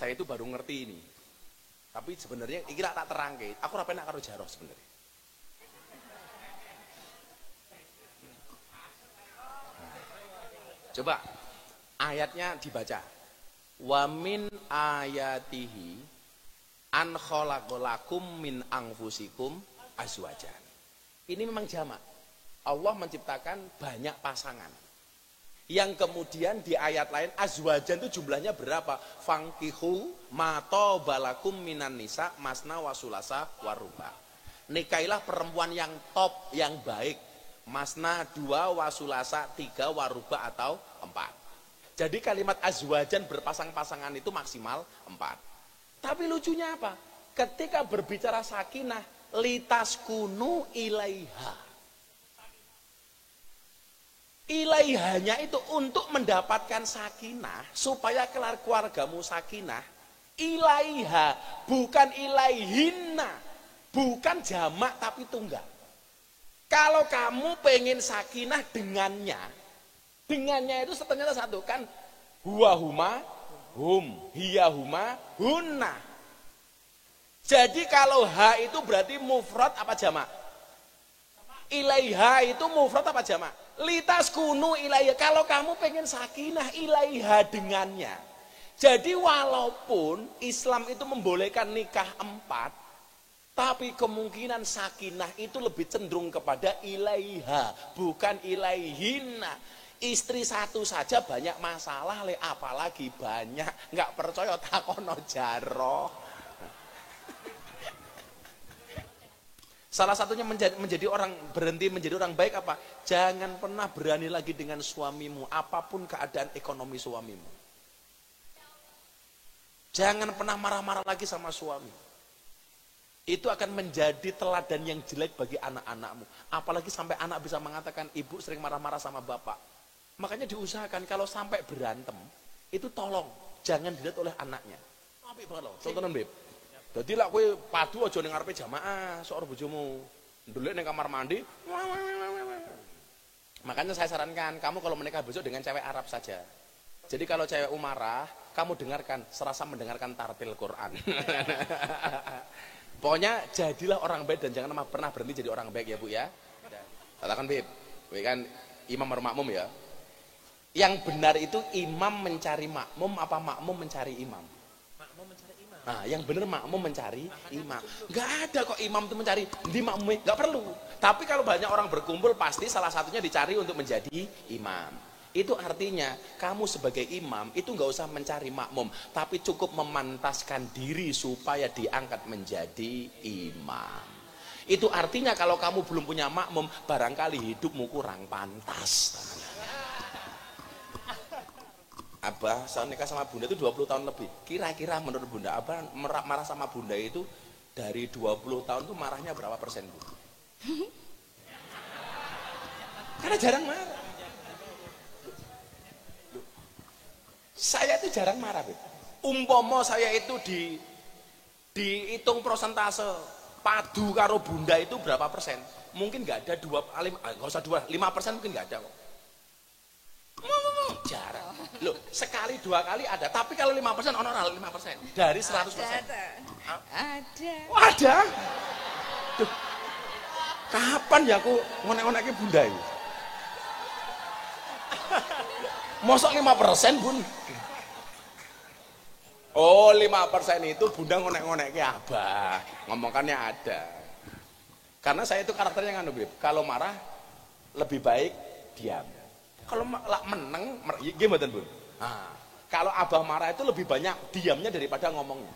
saya itu baru ngerti ini. Tapi sebenarnya iki tak terangke, aku ora penak karo jaroh sebenarnya. Coba ayatnya dibaca. Wa min ayatihi an khalaqalakum min anfusikum azwajan. Ini memang jamak. Allah menciptakan banyak pasangan. Yang kemudian di ayat lain azwajan itu jumlahnya berapa? Fangkihu mato balakum minan nisa masna wasulasa waruba. Nikailah perempuan yang top, yang baik. Masna 2, wasulasa 3, waruba atau 4. Jadi kalimat azwajan berpasang-pasangan itu maksimal 4. Tapi lucunya apa? Ketika berbicara sakinah, litaskunu ilaiha. Ilaihanya itu untuk mendapatkan sakinah, supaya keluargamu sakinah. Ilaiha, bukan ilaihinna, bukan jamak tapi tunggal. Kalau kamu pengen sakinah dengannya itu ternyata satu kan, huwa huma hum, hiya huma hunna. Jadi kalau ha itu berarti mufrad apa jamak? Ilaiha itu mufrad apa jamak? Litas kunu ilaiha, kalau kamu pengen sakinah ilaiha dengannya. Jadi walaupun Islam itu membolehkan nikah 4, tapi kemungkinan sakinah itu lebih cenderung kepada ilaiha, bukan ilaihinna. Istri satu saja banyak masalah, apalagi banyak. Nggak percaya takono jaroh. Salah satunya berhenti menjadi orang baik apa? Jangan pernah berani lagi dengan suamimu, apapun keadaan ekonomi suamimu. Jangan pernah marah-marah lagi sama suami. Itu akan menjadi teladan yang jelek bagi anak-anakmu. Apalagi sampai anak bisa mengatakan, ibu sering marah-marah sama bapak. Makanya diusahakan kalau sampai berantem, itu tolong jangan dilihat oleh anaknya. Apik banget loh, contohnya Beb. Jadi lah kowe padu aja ning ngarepe jamaah, sok bojomu. Ndelik ning kamar mandi. Makanya saya sarankan kamu kalau menikah besok dengan cewek Arab saja. Jadi kalau cewek marah, kamu dengarkan serasa mendengarkan tartil Quran. Pokoknya jadilah orang baik dan jangan pernah berhenti jadi orang baik ya Bu ya. Katakan Beb, kowe kan imam atau makmum ya. Yang benar itu imam mencari makmum apa makmum mencari imam? Nah, yang benar makmum mencari imam. Nggak ada kok imam itu mencari di makmum, nggak perlu. Tapi kalau banyak orang berkumpul pasti salah satunya dicari untuk menjadi imam. Itu artinya kamu sebagai imam itu nggak usah mencari makmum, tapi cukup memantaskan diri supaya diangkat menjadi imam. Itu artinya kalau kamu belum punya makmum, barangkali hidupmu kurang pantas. Abah saya nikah sama bunda itu 20 tahun lebih. Kira-kira menurut bunda, Abah marah sama bunda itu dari 20 tahun itu marahnya berapa persen Bu? Karena jarang marah. Saya itu jarang marah Bu. Umpama saya itu dihitung persentase padu karo bunda itu berapa persen? Mungkin nggak ada 5% mungkin nggak ada kok. Jarang. Loh, sekali 2 kali ada, tapi kalau 5% ono 5% dari 100%. Ada. Oh, ada. Duh. Kapan ya aku ngonek-ngonekke bunda ini? Mosok 5%, Bun? Oh, 5% itu bunda ngonek-ngonekke Abah. Ngomongkannya ada. Karena saya itu karakternya nganu, Beb. Kalau marah lebih baik diam. Kalau meneng, gimana Bun? Nah, kalau Abah marah itu lebih banyak diamnya daripada ngomongnya.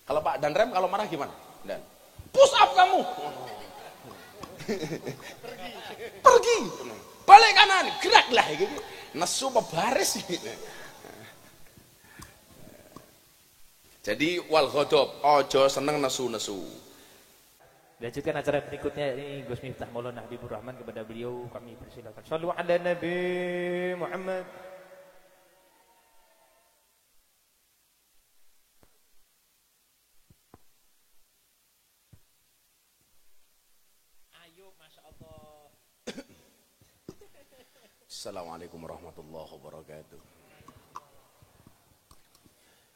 Kalau Pak Danrem kalau marah gimana? Dan push up kamu. Pergi. Balik kanan, geraklah gitu. Nesu baris. Jadi wal ghadab, ojo seneng nesu-nesu. Lanjutkan acara berikutnya ini Gus Miftah Maulana Habibur Rahman, kepada beliau kami persilakan. Shallu ala Nabi Muhammad. Ayo, Masya Allah. Assalamualaikum warahmatullahi wabarakatuh.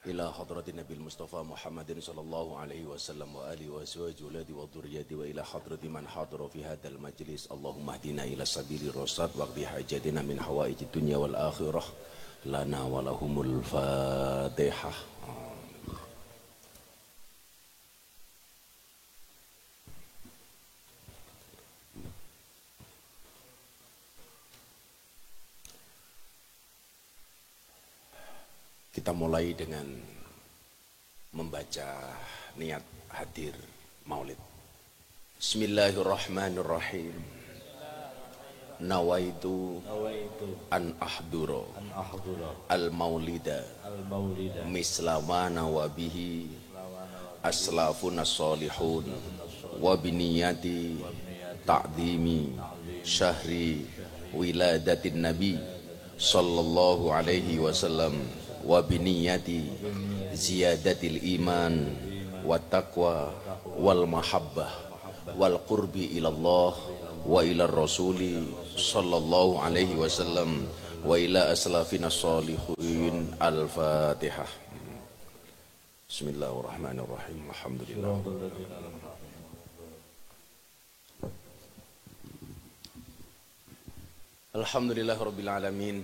إلى حضرة النبي المصطفى محمد صلى الله عليه وسلم وآله وأزواجه وأولاده وذريته وإلى حضرة من حضر في هذا المجلس اللهم اهدنا إلى سبيل الرشاد واقض حاجتنا من حوائج الدنيا والآخرة لنا ولهم الفاتحة. Kita mulai dengan membaca niat hadir maulid. Bismillahirrahmanirrahim. Nawaitu an ahdura al maulida misla ma nawabihi aslafun as-salihun wa biniyati ta'dhimi syahri wiladatin nabi sallallahu alaihi wasallam wa biniyati ziyadatil iman wa taqwa wal mahabbah wal qurbi ilallah wa ila rasuli sallallahu alaihi wasallam wa ila aslafina salihin. Al-Fatihah. Bismillahirrahmanirrahim. Alhamdulillah. Alhamdulillahirabbil alamin.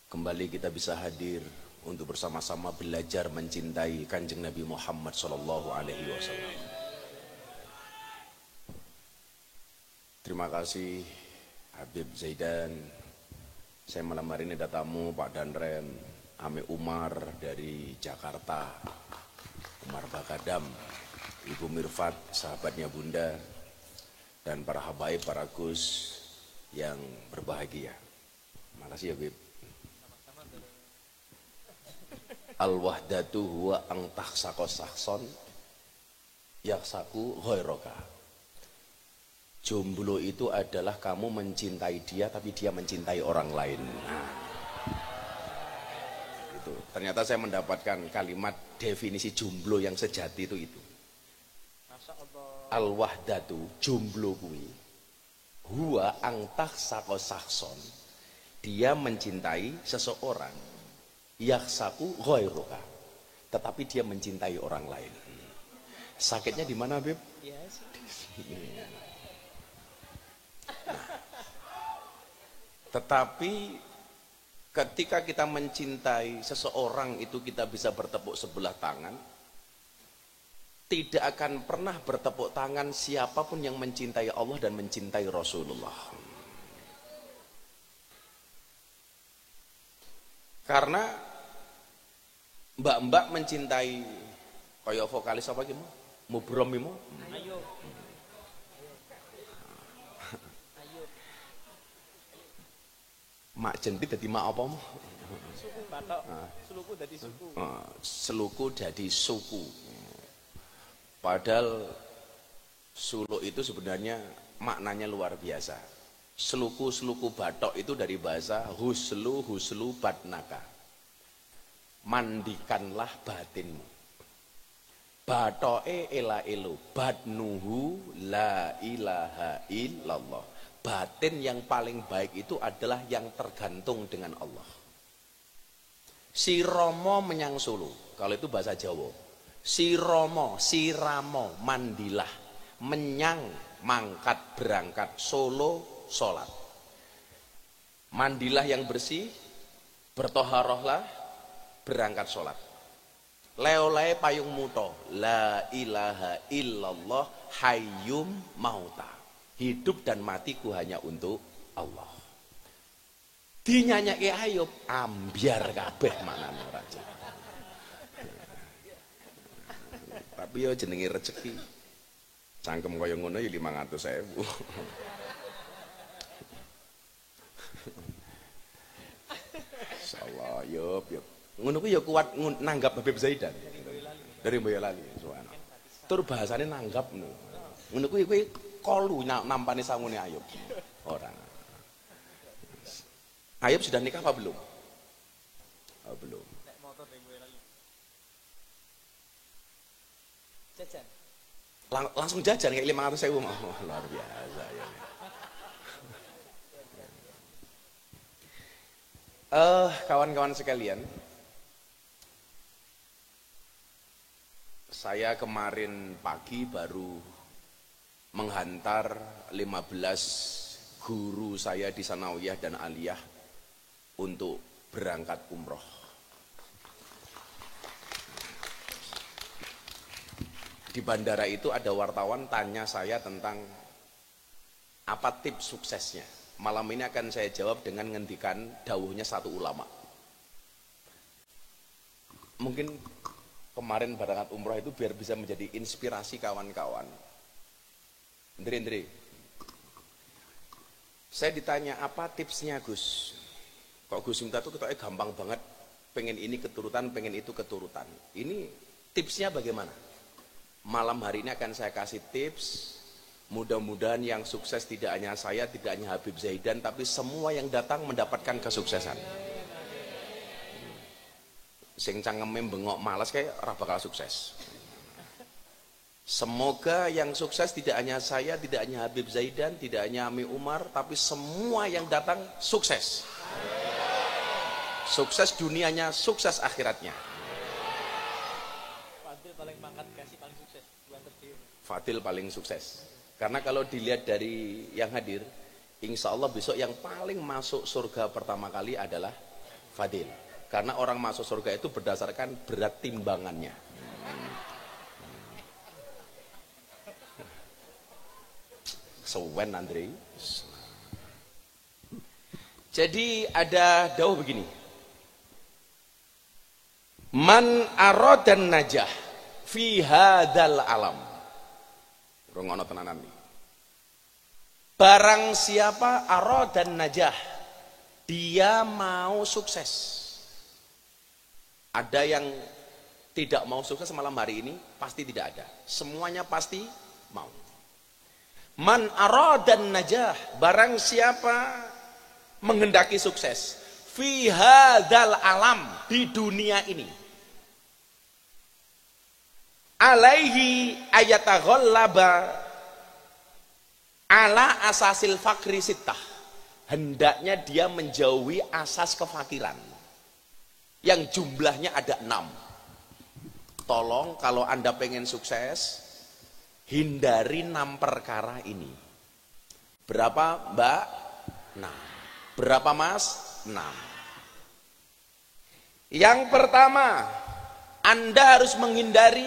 Kembali kita bisa hadir untuk bersama-sama belajar mencintai Kanjeng Nabi Muhammad sallallahu alaihi wasallam. Terima kasih Habib Zaidan. Saya malam hari ini ada tamu Pak Danren, Ame Umar dari Jakarta, Umar Bakadam, Ibu Mirfat, sahabatnya Bunda, dan para habaib, para Gus yang berbahagia. Makasih ya Habib. Al-wahdatu huwa ang taksako sakson yaksaku ghoiroka. Jomblo itu adalah kamu mencintai dia tapi dia mencintai orang lain. Nah, itu. Ternyata saya mendapatkan kalimat definisi jomblo yang sejati itu. Al-wahdatu, jomblo kuwi huwa ang taksako sakson. Dia mencintai seseorang yaksaku ghairuka, tetapi dia mencintai orang lain. Sakitnya di mana, Beb? Yes. Nah, tetapi ketika kita mencintai seseorang itu kita bisa bertepuk sebelah tangan. Tidak akan pernah bertepuk tangan siapapun yang mencintai Allah dan mencintai Rasulullah. Karena mbak-mbak mencintai kaya vokalis apa gitu? Mubrom itu? Ayo. Mak jenti dadi mak apa mo? Suku batok. Seluku dadi suku. Seluku dadi suku. Padahal suluk itu sebenarnya maknanya luar biasa. Seluku batok itu dari bahasa huslu batnaka. Mandikanlah batinmu. Batoe ela elu batnuhu la ilaha illallah. Batin yang paling baik itu adalah yang tergantung dengan Allah. Si Romo menyang Solo, kalau itu bahasa Jawa. Si Romo, si Ramo, mandilah, menyang, mangkat, berangkat, Solo, sholat. Mandilah yang bersih, bertoharohlah, berangkat sholat. Leolai payung muto, la ilaha illallah hayyum mauta. Hidup dan matiku hanya untuk Allah. Dinyanyake Ayub, ambiar kabeh maknane raja. Tapi yo jenenge rezeki. Cangkem kaya ngono ya 500.000. Insyaallah yo. Ngono ku ya kuat nanggap Habib Zaidan. Dari Boyolali, subhanallah. Tur bahasane nanggap ngono. Ngono ku kowe kolu nampane sangune Ayub. Ora. Ayub sudah nikah apa belum? Oh, belum. Nek motor dari Boyolali. Jajan. Langsung jajan kayak 500.000 mah. Oh, luar biasa ya. Kawan-kawan sekalian, Saya kemarin pagi baru menghantar 15 guru saya di Sanawiyah dan Aliyah untuk berangkat umroh. Di bandara itu ada wartawan tanya saya tentang apa tips suksesnya. Malam ini akan saya jawab dengan ngendikan dawuhnya satu ulama. Mungkin kemarin berangkat umroh itu biar bisa menjadi inspirasi kawan-kawan. Ndri, saya ditanya apa tipsnya Gus? Kok Gus Miftah tuh ketoknya gampang banget, pengen ini keturutan, pengen itu keturutan. Ini tipsnya bagaimana? Malam hari ini akan saya kasih tips. Mudah-mudahan yang sukses tidak hanya saya, tidak hanya Habib Zaidan, tapi semua yang datang mendapatkan kesuksesan. Sing cangeme bengok malas kayak ora bakal sukses. Semoga yang sukses tidak hanya saya, tidak hanya Habib Zaidan, tidak hanya Ami Umar, tapi semua yang datang sukses. Sukses dunianya, sukses akhiratnya. Fadil paling pangkat kasih paling sukses. Fadil paling sukses. Karena kalau dilihat dari yang hadir, insya Allah besok yang paling masuk surga pertama kali adalah Fadil. Karena orang masuk surga itu berdasarkan berat timbangannya. Sewen Andre. Jadi ada dawuh begini. Man aradan najah fi hadzal alam. Rungono tenanan nih. Barang siapa aradan najah, dia mau sukses. Ada yang tidak mau sukses malam hari ini? Pasti tidak ada. Semuanya pasti mau. Man aradan najah, barang siapa menghendaki sukses fi hadzal alam, di dunia ini, alaihi ayataghallaba ala asasil fakri sittah, hendaknya dia menjauhi asas kefakiran yang jumlahnya ada 6. Tolong kalau Anda pengen sukses, hindari 6 perkara ini. Berapa Mbak? 6. Berapa Mas? 6. Yang pertama, Anda harus menghindari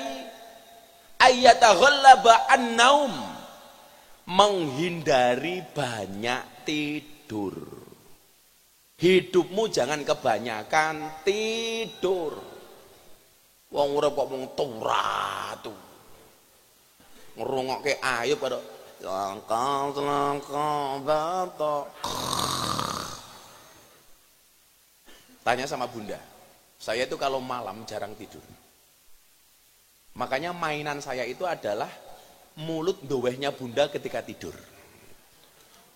ayataghallaba an-naum, menghindari banyak tidur. Hidupmu jangan kebanyakan tidur. Wong urip kok mung turatu. Ngrungokke Ayub karo langkah batok. Tanya sama Bunda. Saya itu kalau malam jarang tidur. Makanya mainan saya itu adalah mulut dowehnya Bunda ketika tidur.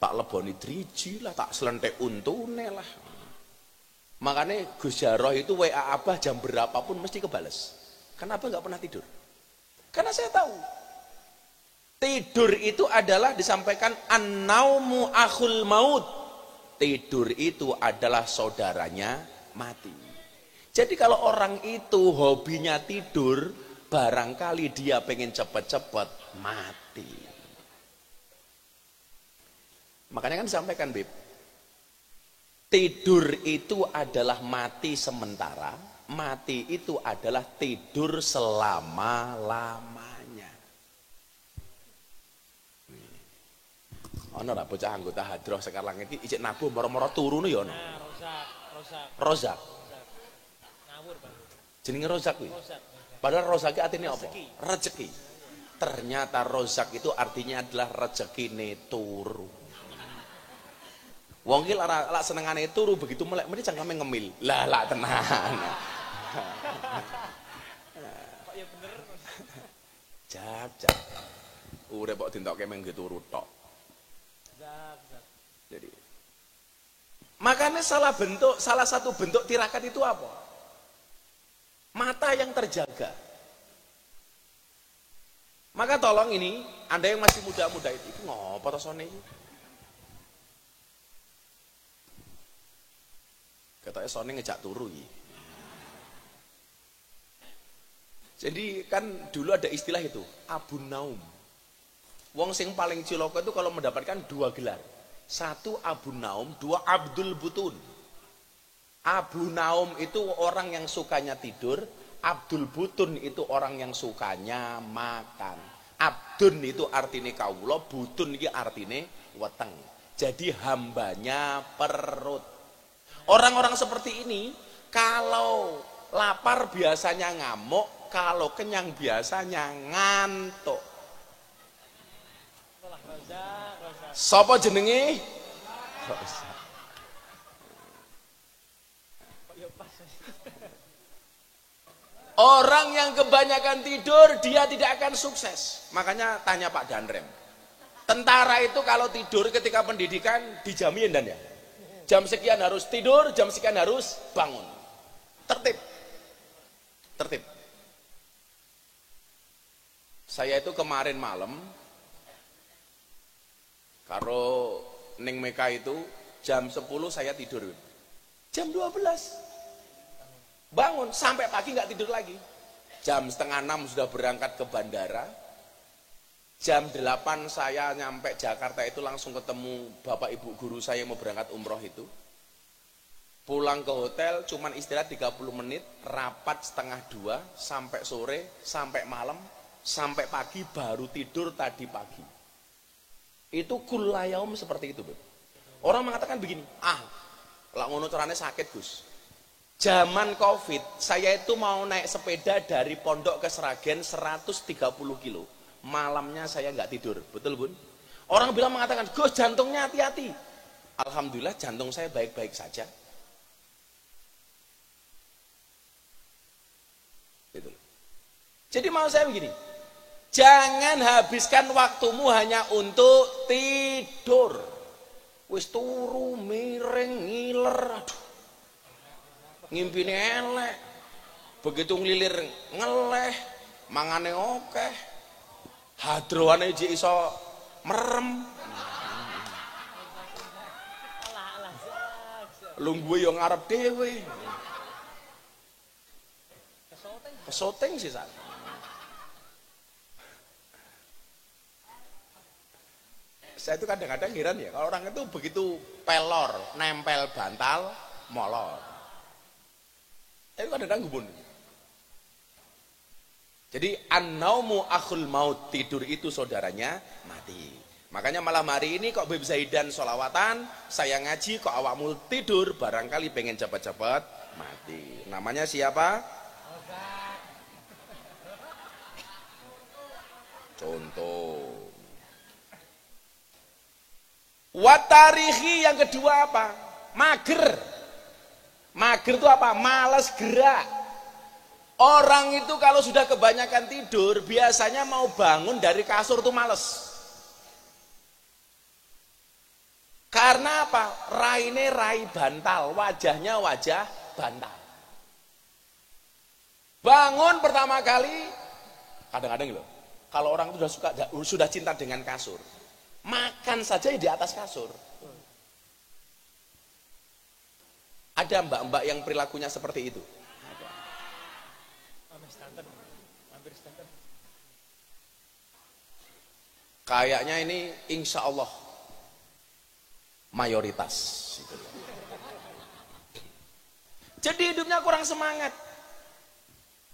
Tak leboni driji lah, tak selentek untune lah. Makanya Gus Jarroh itu WA Abah jam berapapun mesti kebales. Kenapa nggak pernah tidur? Karena saya tahu tidur itu adalah disampaikan an-naumu akhul maut. Tidur itu adalah saudaranya mati. Jadi kalau orang itu hobinya tidur, barangkali dia pengen cepet-cepet mati. Makanya kan disampaikan Bib, tidur itu adalah mati sementara, mati itu adalah tidur selama-lamanya. Ono ra bocah anggota hadroh sekarang iki ijek nabuh moro-moro turune ya ono. Nah, Rozak. Ngawur, Pak. Jenenge Rozak kuwi. Rozak. Padahal rozak artinya apa? Rezeki. Rezeki. Ternyata rozak itu artinya adalah rezekine turu. Wong ki lak senengane turu begitu melek mesti cangkeme ngemil. Lah lak tenan. Kok ya bener. Jak. Urip kok dintokke mengke turu tok. Zak. Jadi makanya salah satu bentuk tirakat itu apa? Mata yang terjaga. Maka tolong ini, Anda yang masih muda-muda itu ngopo to sone iki? Katanya Sony ngejak turu iki. Jadi kan dulu ada istilah itu, Abu Naum. Wong sing paling ciloko itu kalau mendapatkan 2 gelar. 1 Abu Naum, 2 Abdul Butun. Abu Naum itu orang yang sukanya tidur, Abdul Butun itu orang yang sukanya makan. Abdun itu artinya kawula, butun itu artinya weteng. Jadi hambanya perut. Orang-orang seperti ini kalau lapar biasanya ngamuk, kalau kenyang biasanya ngantuk. Sopo jenenge? Orang yang kebanyakan tidur dia tidak akan sukses. Makanya tanya Pak Danrem. Tentara itu kalau tidur ketika pendidikan dijamin dan ya. Jam sekian harus tidur, jam sekian harus bangun. Tertib. Tertib. Saya itu kemarin malam karo Ning Meka itu jam 10 saya tidur. Jam 12 bangun, sampai pagi nggak tidur lagi. Jam 5:30 sudah berangkat ke bandara. Jam 8 saya nyampe Jakarta itu langsung ketemu bapak ibu guru saya mau berangkat umroh itu. Pulang ke hotel cuman istirahat 30 menit, rapat 1:30 sampai sore, sampai malam, sampai pagi baru tidur tadi pagi. Itu kullayaum seperti itu, Beb. Orang mengatakan begini, lah ngono carane sakit, Gus. Zaman Covid, saya itu mau naik sepeda dari Pondok ke Sragen 130 kilo. Malamnya saya nggak tidur, betul Bun? Orang bilang mengatakan, Gus jantungnya hati-hati. Alhamdulillah jantung saya baik-baik saja. Gitu. Jadi mau saya begini, jangan habiskan waktumu hanya untuk tidur. Wis turu, miring, ngiler, aduh. Ngimpine elek, begitu ngelilir ngeleh, mangane okeh, hadroane jek iso merem, lungguhe yo ngarep dhewe, kesoteng sih sak. Saya itu kadang-kadang heran ya, kalau orang itu begitu pelor, nempel bantal, molor. Itu kadang-kadang gubun. Jadi an-naumu akhul maut, tidur itu saudaranya mati. Makanya malam hari ini kok Beb Zaidan sholawatan, saya ngaji kok awakmu tidur, barangkali pengen cepat-cepat mati. Namanya siapa? Contoh. Watarihi yang kedua apa? Mager. Mager itu apa? Malas gerak. Orang itu kalau sudah kebanyakan tidur, biasanya mau bangun dari kasur itu males. Karena apa? Raine rai bantal, wajahnya wajah bantal. Bangun pertama kali, kadang-kadang loh, kalau orang itu sudah cinta dengan kasur, makan saja di atas kasur. Ada mbak-mbak yang perilakunya seperti itu. Hampir standar. Kayaknya ini insya Allah mayoritas. Jadi hidupnya kurang semangat,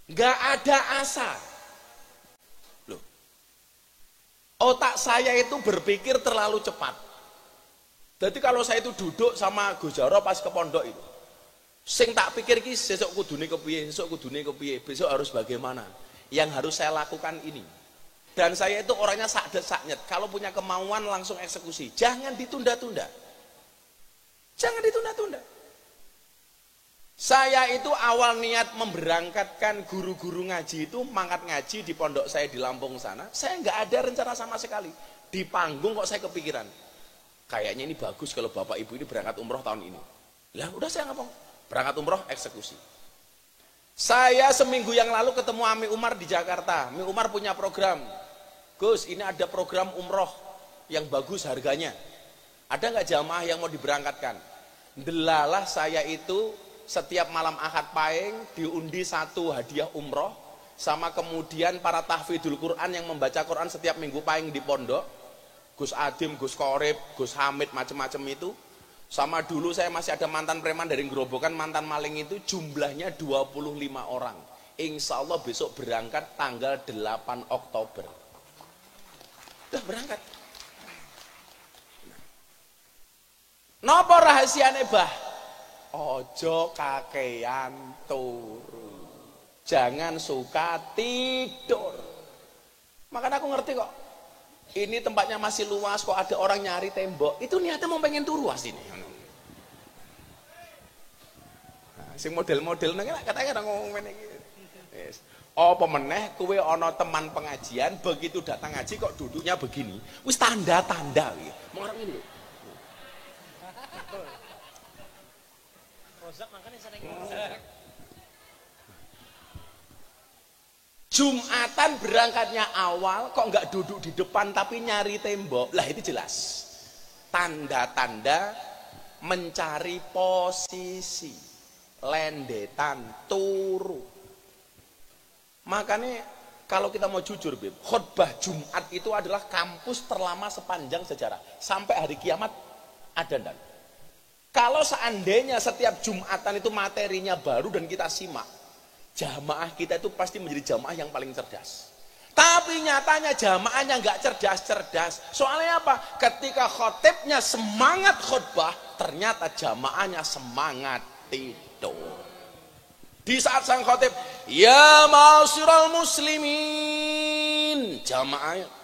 nggak ada asa. Loh, otak saya itu berpikir terlalu cepat. Jadi kalau saya itu duduk sama Gus Jaro pas ke pondok itu, sing tak pikir ki besok kudune kepiye, besok harus bagaimana. Yang harus saya lakukan ini. Dan saya itu orangnya sakdet saknyet. Kalau punya kemauan langsung eksekusi. Jangan ditunda-tunda. Jangan ditunda-tunda. Saya itu awal niat memberangkatkan guru-guru ngaji itu mangkat ngaji di pondok saya di Lampung sana. Saya nggak ada rencana sama sekali. Di panggung kok saya kepikiran. Kayaknya ini bagus kalau bapak ibu ini berangkat umroh tahun ini. Lah udah saya ngomong, berangkat umroh eksekusi. Saya seminggu yang lalu ketemu Ami Umar di Jakarta. Ami Umar punya program. Gus, ini ada program umroh yang bagus harganya. Ada nggak jamaah yang mau diberangkatkan? Delalah saya itu setiap malam Ahad Pahing diundi 1 hadiah umroh. sama kemudian para tahfidzul Quran yang membaca Quran setiap minggu paing di pondok, Gus Adim, Gus Korib, Gus Hamid, macam-macam itu. Sama dulu saya masih ada mantan preman dari Gerobokan, mantan maling itu jumlahnya 25 orang. Insya Allah besok berangkat tanggal 8 Oktober. Udah berangkat. Napa rahasiane bah? Ojo kakean turu. Jangan suka tidur. Makanya aku ngerti kok. Ini tempatnya masih luas kok ada orang nyari tembok. Itu niatnya mau pengen turu asine. Nah, sing model-model nang katanya ngomong ngene iki. Wis. Apa meneh kowe ana teman pengajian begitu datang ngaji kok duduknya begini. Wis tanda-tanda iki. Mong ngene lho. Rozak makanya sering Jumatan berangkatnya awal kok nggak duduk di depan tapi nyari tembok. Lah itu jelas tanda-tanda mencari posisi, lendetan, turu. Makanya kalau kita mau jujur Beb, khutbah Jumat itu adalah kampus terlama sepanjang sejarah sampai hari kiamat ada ndak. Kalau seandainya setiap Jumatan itu materinya baru dan kita simak, jamaah kita itu pasti menjadi jamaah yang paling cerdas. Tapi nyatanya jamaahnya nggak cerdas-cerdas. Soalnya apa? Ketika khotibnya semangat khutbah, ternyata jamaahnya semangat tidur. Di saat sang khotib, ya ma'asyiral muslimin, jamaahnya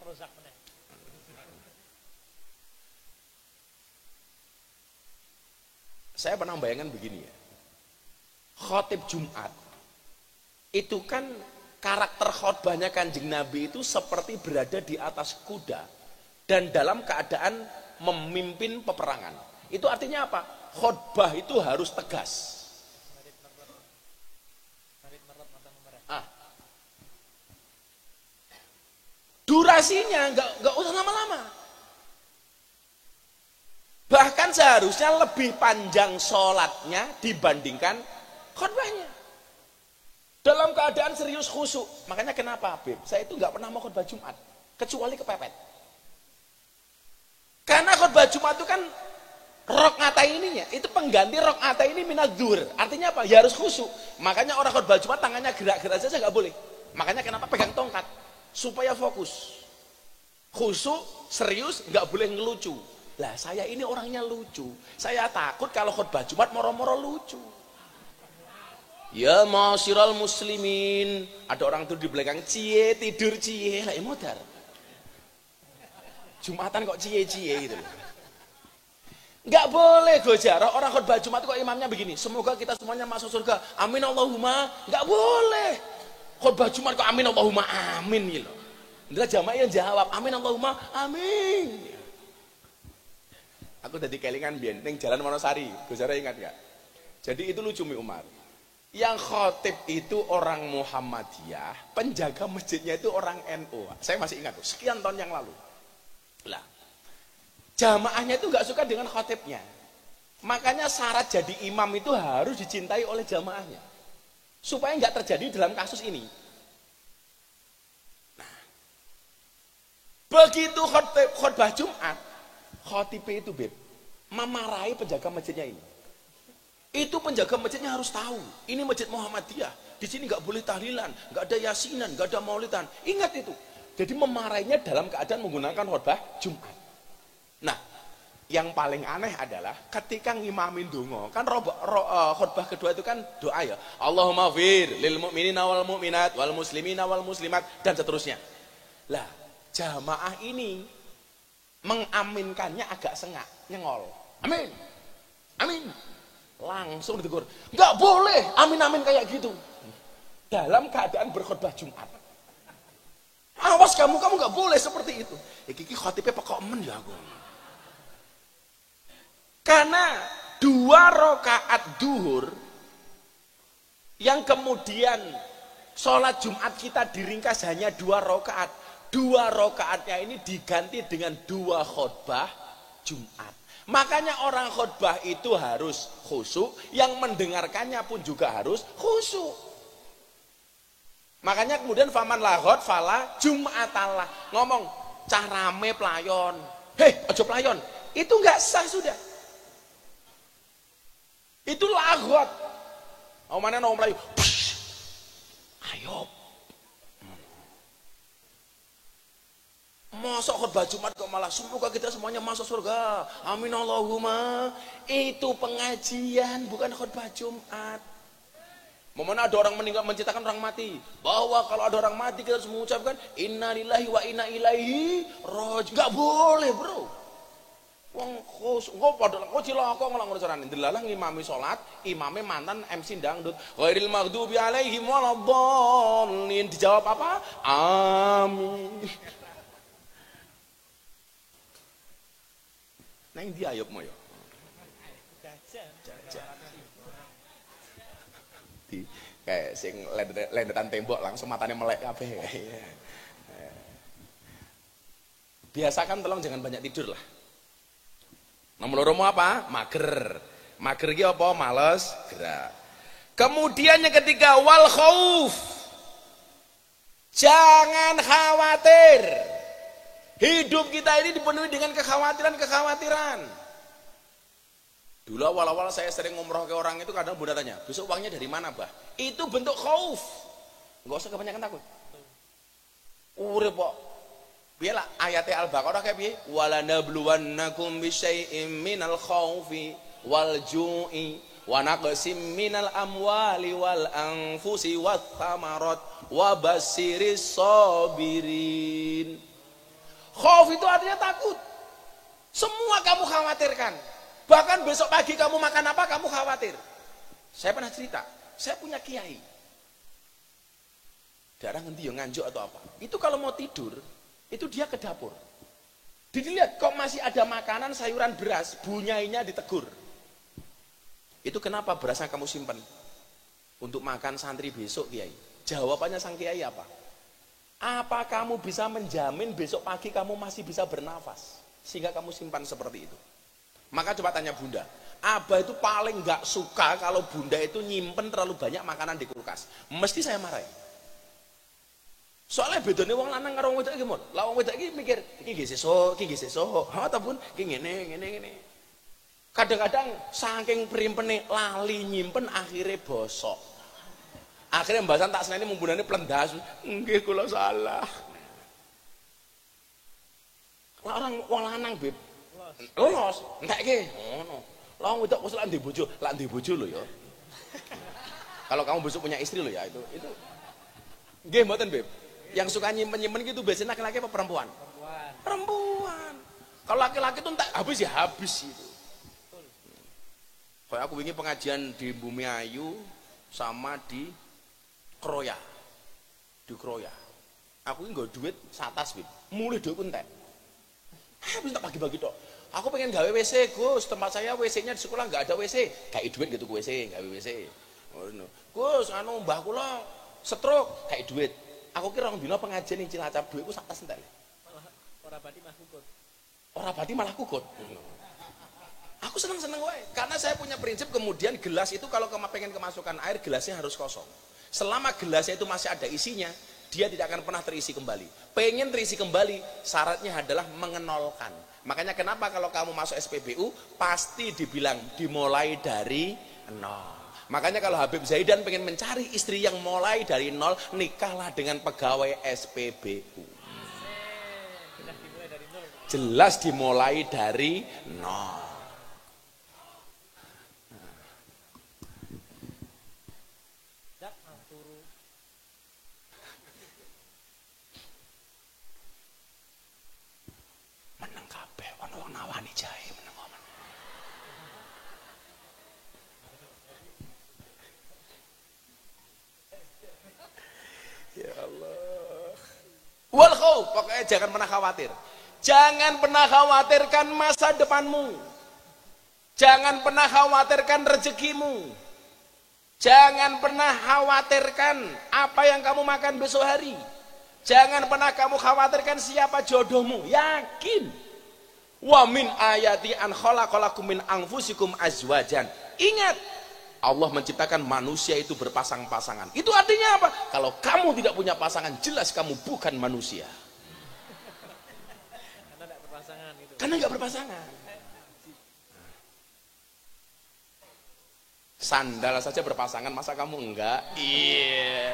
rozak meneh. Saya pernah bayangkan begini ya. Khotib Jumat itu kan karakter khotbahnya Kanjeng Nabi itu seperti berada di atas kuda dan dalam keadaan memimpin peperangan. Itu artinya apa? Khotbah itu harus tegas. Durasinya nggak usah lama-lama. Bahkan seharusnya lebih panjang sholatnya dibandingkan khutbahnya. Dalam keadaan serius khusyuk. Makanya kenapa Beb? Saya itu nggak pernah mau khutbah Jumat kecuali kepepet. Karena khutbah Jumat itu kan rok'ata ininya, itu pengganti rok'ata ini minad dzhur. Artinya apa? Ya harus khusyuk. Makanya orang khutbah Jumat tangannya gerak-gerak saja nggak boleh. Makanya kenapa pegang tongkat? Supaya fokus. Khusyuk, serius, nggak boleh ngelucu. Lah saya ini orangnya lucu. Saya takut kalau khutbah Jumat moro-moro lucu. Ya ma'asyiral muslimin. Ada orang tuh di belakang cie, tidur cie. Lah modar. Jumatan kok cie-cie gitu loh. Nggak boleh gojarah orang khutbah Jumat kok imamnya begini. Semoga kita semuanya masuk surga. Amin Allahumma. Nggak boleh. Khutbah Jumat kok amin Allahumma amin gitu. Adalah jamaah yang jawab amin Allahumma amin. Aku tadi kelingan biyen ning Jalan Wonosari, Gusara ingat enggak? Jadi itu lucu Mi Umar. Yang khotib itu orang Muhammadiyah, penjaga masjidnya itu orang NU. Saya masih ingat tuh, sekian tahun yang lalu. Lah, jamaahnya itu enggak suka dengan khotibnya. Makanya syarat jadi imam itu harus dicintai oleh jamaahnya. Supaya enggak terjadi dalam kasus ini. Nah, begitu khutbah Jumat, khotibnya itu Beb memarahi penjaga masjidnya ini. Itu penjaga masjidnya harus tahu ini masjid Muhammadiyah, di sini nggak boleh tahlilan, nggak ada yasinan, nggak ada maulidan. Ingat itu. Jadi memarahinya dalam keadaan menggunakan khutbah Jumat. Nah, yang paling aneh adalah ketika ngimamin donga kan khutbah kedua itu kan doa ya, Allahumma fir lil mu'minina wal mu'minat wal muslimina wal muslimat dan seterusnya. Lah jamaah ini mengaminkannya agak sengak, nyengol. Amin, amin. Langsung ditegur, nggak boleh amin-amin kayak gitu. Dalam keadaan berkhutbah Jumat. Awas kamu nggak boleh seperti itu. Ya kiki khotibnya pekok men ya aku. Karena 2 rakaat duhur yang kemudian sholat Jumat kita diringkas hanya 2 rakaat. 2 rakaatnya ini diganti dengan 2 khutbah Jumat. Makanya orang khutbah itu harus khusyuk, yang mendengarkannya pun juga harus khusyuk. Makanya kemudian faman lahot fala jum'atalah. Ngomong cah rame pelayon. Aja pelayon. Itu enggak sah sudah. Itu lagot. Mana ngomong pelayu. Ayo. Masuk khutbah Jumat kok malah semoga kita semuanya masuk surga. Amin Allahumma. Itu pengajian bukan khutbah Jumat. Mana ada orang meninggal menceritakan orang mati, bahwa kalau ada orang mati kita harus mengucapkan innalillahi wa inna ilaihi raji'un. Enggak boleh, Bro. Wong engko padha engko cilaka ngono carane. Delalah ngimami salat, imame mantan MC dangdut. Ghairil maghdubi alaihim waladdallin. Dijawab apa? Amin. Neng dia ayub mo yo. Di kayak sing lendetan tembok langsung matanya melek kabeh. Biasakan tolong jangan banyak tidur lah. Nomor loro apa? Mager. Mager iki apa? Males gerak. Kemudian yang ketiga wal khauf. Jangan khawatir. Hidup kita ini dipenuhi dengan kekhawatiran-kekhawatiran. Dulu awal-awal saya sering ngumroh ke orang itu kadang Bunda tanya, besok uangnya dari mana, Bah? Itu bentuk khauf. Enggak usah kebanyakan takut. Urip kok. Biarlah ayatnya Al-Baqarah kayak piye? Walanabluwannakum bisyai'im minal khaufi wal ju'i wa naqsim minal amwali wal anfusi wat thamarat wa bassiris sabirin. Khauf itu artinya takut. Semua kamu khawatirkan. Bahkan besok pagi kamu makan apa kamu khawatir. Saya pernah cerita, saya punya kiai. Daerah ngendi yo nganjuk atau apa. Itu kalau mau tidur, itu dia ke dapur. Dilihat kok masih ada makanan sayuran beras, bunyainya ditegur. Itu kenapa berasnya kamu simpan? Untuk makan santri besok, Kiai. Jawabannya sang Kiai apa? Apa kamu bisa menjamin besok pagi kamu masih bisa bernafas sehingga kamu simpan seperti itu? Maka coba tanya Bunda, Abah itu paling nggak suka kalau Bunda itu nyimpen terlalu banyak makanan di kulkas. Mesti saya marahi. Soalnya bedanya wong lanang karo wong wedok iki mon. Lah wong wedok iki mikir iki nggih sesuk, iki nggih sesuk. Ataupun iki ngene. Kadang-kadang saking primpene lali nyimpen akhirnya bosok. Akhirnya mbasan tak seneni mumbunane plendas. Nggih kula salah. Orang wong lanang, Beb. Lolos, entek iki. Ngono. Lah wong wedok wis lak ndek bojo lho ya. Kalau kamu besok punya istri lho ya itu. Nggih mboten, Beb. Yang suka nyimpen-nyimpen gitu biasanya laki-laki apa perempuan? Perempuan. Kalau laki-laki itu entek habis ya habis itu. Kayak aku ingin pengajian di Bumi Ayu sama di Kroya. Di Kroya. Aku ini gak duit satas, Beb. Mulai duit entek. Habis tak bagi-bagi tok. Aku pengen gawe WC, Gus. Tempat saya WC-nya di sekolah nggak ada WC. Kayak duit gitu ke WC, gawe WC. Gus, mbah kula stroke, kayak duit. Aku kira orang dina pengajian ning Cilacap duitku sak tas entek. Ora bati malah kukut. Ora bati malah kukut. Aku seneng-seneng wae karena saya punya prinsip kemudian gelas itu kalau pengen kemasukan air gelasnya harus kosong. Selama gelasnya itu masih ada isinya, dia tidak akan pernah terisi kembali. Pengen terisi kembali, syaratnya adalah mengenolkan. Makanya kenapa kalau kamu masuk SPBU pasti dibilang dimulai dari nol. Makanya kalau Habib Zaidan pengen mencari istri yang mulai dari nol, nikahlah dengan pegawai SPBU. Jelas dimulai dari nol. Meneng kabeh ana wong nawani jahe meneng. Ya Allah. Wal khauf, pokoknya jangan pernah khawatir. Jangan pernah khawatirkan masa depanmu. Jangan pernah khawatirkan rezekimu. Jangan pernah khawatirkan apa yang kamu makan besok hari. Jangan pernah kamu khawatirkan siapa jodohmu. Yakin. Wa min ayati an khalaqalakum min anfusikum azwajan. Ingat, Allah menciptakan manusia itu berpasang-pasangan. Itu artinya apa? Kalau kamu tidak punya pasangan, jelas kamu bukan manusia. Karena tidak berpasangan itu. Karena nggak berpasangan. Sandal saja berpasangan, masa kamu enggak? Iya.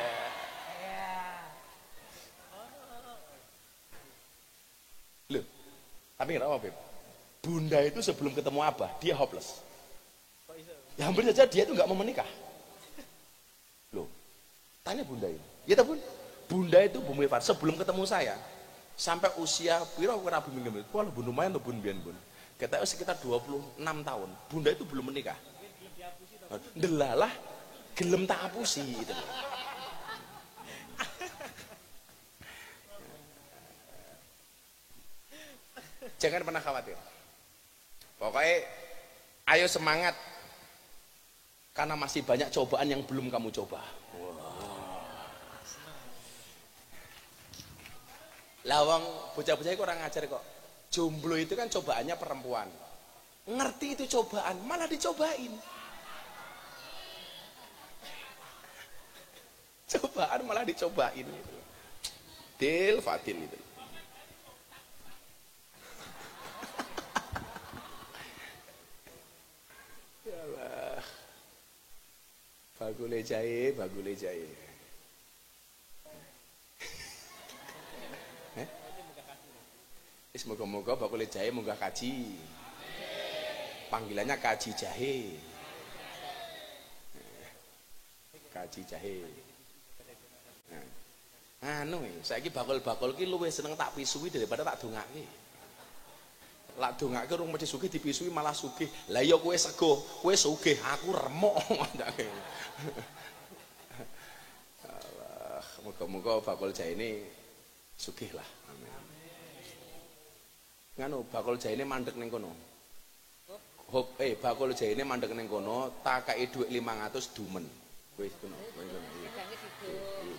Loh, tapi nggak apa, Beb. Bunda itu sebelum ketemu Abah, dia hopeless. Ya hampir saja dia itu nggak mau menikah. Loh, tanya Bunda ini. Ya tahu Bun, Bunda itu Bumi Far sebelum ketemu saya, sampai usia piro ora bumi ngemil. Wah, Bun lumayan tuh Bun biyen Bun. Kita sekitar 26 tahun. Bunda itu belum menikah. Delalah gelem tak apusi itu. Jangan pernah khawatir. Pokoknya ayo semangat. Karena masih banyak cobaan yang belum kamu coba. Lawang bocah-bocah itu orang ngajar kok. Jomblo itu kan cobaannya perempuan. Ngerti itu cobaan, malah dicobain. Cobaan malah dicobain. Del Fatil itu. Ya Allah. Bagule jahe, bagule jahe. Semoga-moga bakule jahe munggah kaji. Panggilannya kaji jahe. Kaji jahe. Anu, saiki bakul-bakul ki luwih seneng tak pisui daripada tak dongake. Lak dongake urung mesti sugih dipisui malah sugih. Lah ya kowe sego, kowe sugih, aku remuk. Allah, moga-moga bakul jahe ini sugih lah. Amin. Nganu bakul jahe ini mandek ning kono. Bakul jahe ini mandek ning kono, tak kei dhuwit 500 dumen. Wis kono.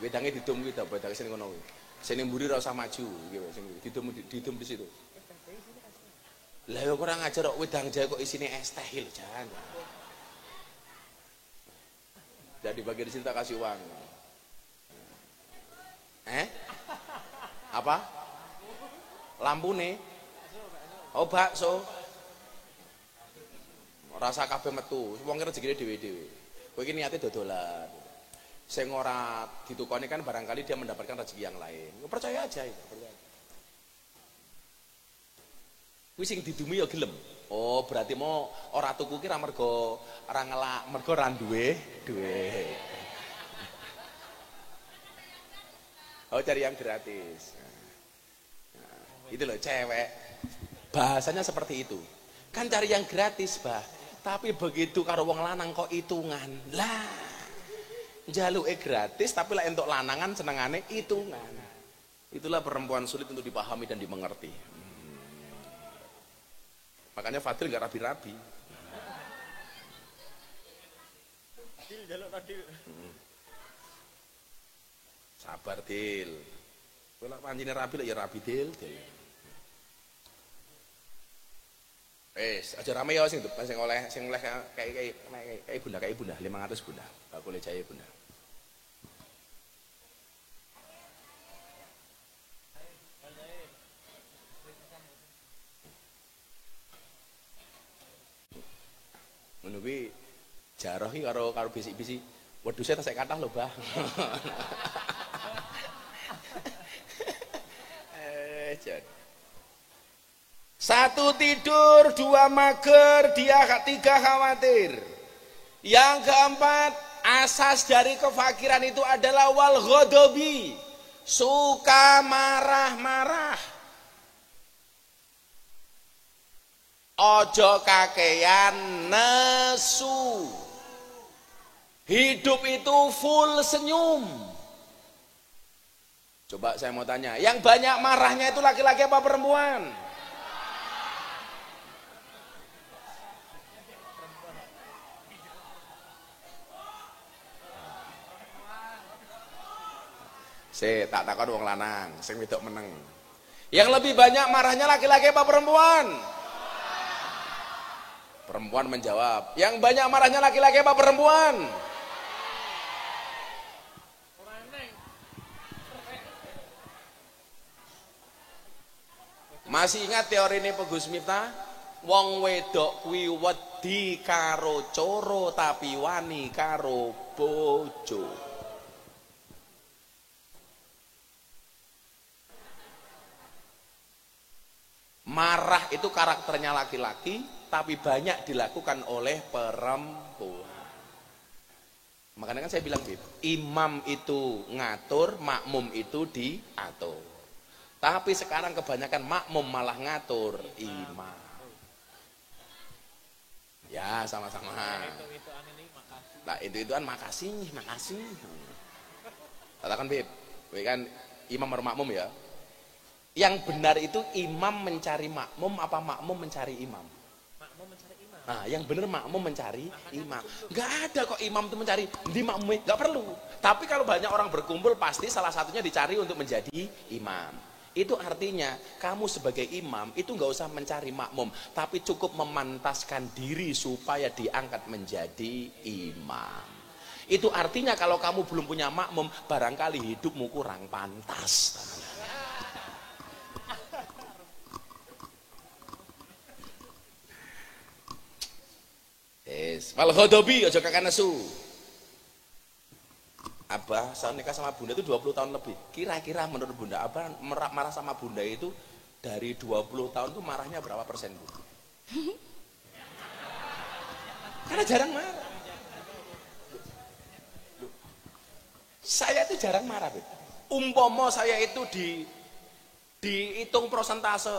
Wedange didum kuwi ta, wedange sing ngono kuwi. Sing ning mburi ora usah maju iki sing didum di situ. Lah yo kurang ajar kok wedang jahe kok isine es teh lho, Jan. Jadi bagi di sini tak kasih uang. Apa? Lampu nih? Oh bakso. Rasa kabeh metu, wong rezekine dhewe-dhewe. Kowe iki niate dodolan. Sing ora ditukoni kan barangkali dia mendapatkan rezeki yang lain. Percaya aja itu. Kuwi sing didumi ya gelem. Oh, berarti mau ora tuku ki ra mergo ora ngelak, mergo ra duwe duwe. Oh, cari yang gratis. Nah, itu loh cewek. Bahasanya seperti itu. Kan cari yang gratis, Bah. Tapi begitu karo wong lanang kok hitungan. Lah jaluke gratis tapi lah entuk lanangan senengane hitungan. Itulah perempuan sulit untuk dipahami dan dimengerti. Makanya Fadil gak rabi-rabi. Sabar Dil. Kalau pancine rabi lah ya rabi Dil. Aja rame ya sing oleh kayak bunda 500 bunda. Bakule jahe bunda. Ngono kuwi jaroh iki karo bisik-bisik. Wedhuse tasik kathah lho, Bah. Satu tidur, dua mager, tiga khawatir. Yang keempat, asas dari kefakiran itu adalah wal ghadabi, suka marah-marah. Ojo kakean nesu. Hidup itu full senyum. Coba saya mau tanya, yang banyak marahnya itu laki-laki apa perempuan? Tak takon wong lanang, sing wedok meneng. Yang lebih banyak marahnya laki-laki apa perempuan? Perempuan menjawab. Yang banyak marahnya laki-laki apa perempuan? Masih ingat teori ini Pak Gus Miftah? Wong wedok kuwi wedi karo coro tapi wani karo bojo. Marah itu karakternya laki-laki, tapi banyak dilakukan oleh perempuan. Makanya kan saya bilang, Bib, imam itu ngatur, makmum itu diatur. Tapi sekarang kebanyakan makmum malah ngatur imam. Ya, sama-sama. Nah, itu-ituan makasih. Katakan, Bib, kan imam atau makmum ya. Yang benar itu imam mencari makmum apa makmum mencari imam? Makmum mencari imam. Nah, yang benar makmum mencari imam. Enggak ada kok imam itu mencari di makmum, enggak perlu. Tapi kalau banyak orang berkumpul pasti salah satunya dicari untuk menjadi imam. Itu artinya kamu sebagai imam itu enggak usah mencari makmum, tapi cukup memantaskan diri supaya diangkat menjadi imam. Itu artinya kalau kamu belum punya makmum, barangkali hidupmu kurang pantas. Wal ghadabi aja kakak nesu. Abah saya nikah sama bunda itu 20 tahun lebih. Kira-kira menurut bunda Abah marah sama bunda itu dari 20 tahun itu marahnya berapa persen, Bu? Karena jarang marah. Saya itu jarang marah, Bu. Umpama saya itu dihitung persentase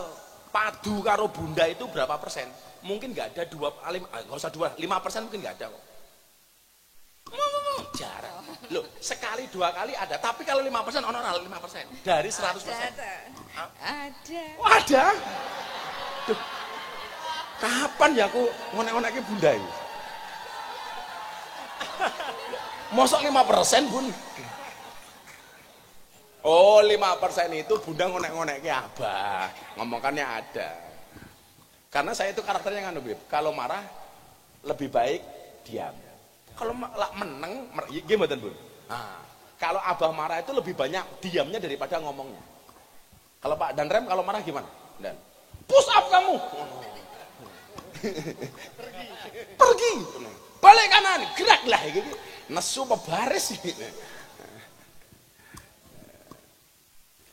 padu karo bunda itu berapa persen? Mungkin nggak ada 5% mungkin nggak ada kok. Jarang. Loh, sekali 2 kali ada, tapi kalau 5% ono 5% dari 100%. Ada. Oh, ada. Duh. Kapan ya aku ngonek-ngonekke bunda ini? Mosok 5%, Bun. Oh, 5% itu bunda ngonek-ngonekke Abah. Ngomongkannya ada. Karena saya itu karakternya nganu, Bib. Kalau marah lebih baik diam. Kalau meneng, gimana, Bun? Nah, kalau Abah marah itu lebih banyak diamnya daripada ngomongnya. Kalau Pak dan Rem kalau marah gimana? Dan push up kamu. Pergi. Balik kanan, geraklah gitu. Nesu apa baris.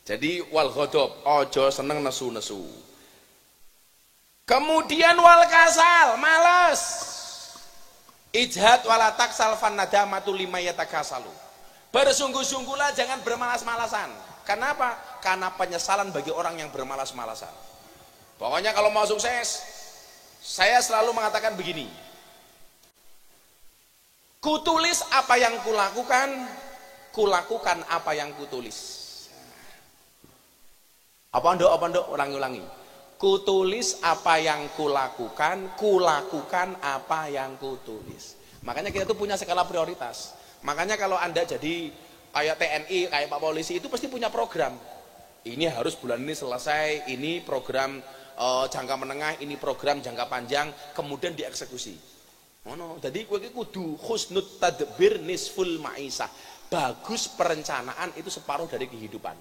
Jadi wal ghadab, ojo seneng nesu-nesu. Kemudian wal kasal, malas. Ijhad wala taksal fan nadamatu lima yatakasalu. Bersungguh-sungguhlah, jangan bermalas-malasan. Kenapa? Karena penyesalan bagi orang yang bermalas-malasan. Pokoknya kalau mau sukses, saya selalu mengatakan begini. Kutulis apa yang kulakukan apa yang kutulis. Apa ndok, ulangi. Kutulis apa yang kulakukan apa yang kutulis. Makanya kita tuh punya skala prioritas. Makanya kalau Anda jadi kayak TNI, kayak Pak Polisi itu pasti punya program. Ini harus bulan ini selesai, ini program jangka menengah, ini program jangka panjang, kemudian dieksekusi. Jadi kowe iki kudu husnut tadbir nisful maisah. Bagus perencanaan itu separuh dari kehidupan.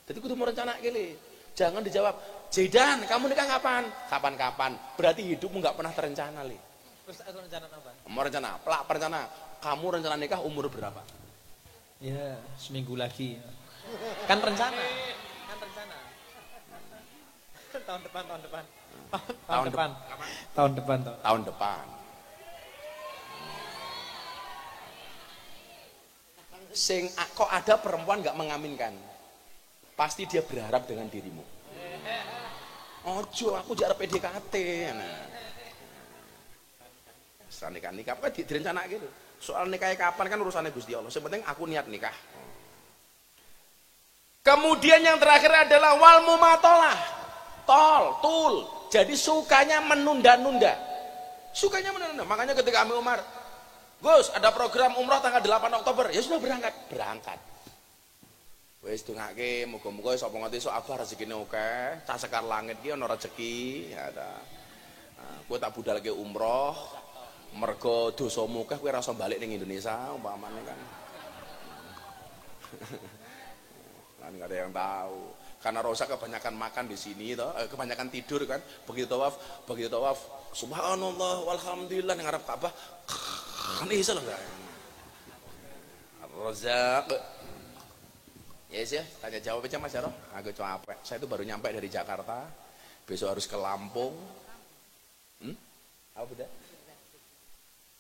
Jadi kudu merencana gini. Jangan dijawab, Jedan, kamu nikah kapan? Kapan-kapan. Berarti hidupmu nggak pernah terencana, Li. Terus aku rencana apa? Mau rencana, perencana. Kamu rencana nikah umur berapa? Ya, seminggu lagi. Kan rencana. Tahun depan. Tahun depan. Kok ada perempuan nggak mengaminkan? Pasti dia berharap dengan dirimu. Ojo, aku jarang PDKT. Setelah nikah kan direncana gitu. Soal nikahnya kapan kan urusannya Gusti Allah. Sepenting aku niat nikah. Kemudian yang terakhir adalah wal mumatolah. Tul. Jadi sukanya menunda-nunda. Makanya ketika Ami Umar, Gus, ada program umroh tanggal 8 Oktober. Ya sudah berangkat. Wis dongake muga-muga sapa ngerti sok Abah rezekine akeh, cah sekar langit ki ana rezeki, ya ta. Kowe tak budalke umroh, mergo dosamu akeh kowe ora iso balik ning Indonesia umpamane kan. Kan enggak ada yang tahu. Karena Rosa kebanyakan makan di sini toh, kebanyakan tidur kan. Begitu tawaf, subhanallah walhamdulillah ning ngarep Ka'bah. Kan iso lho enggak. Rozak. Yes ya, tanya jawab aja Mas Jaro. Aku capek. Saya itu baru nyampe dari Jakarta. Besok harus ke Lampung. Apa udah?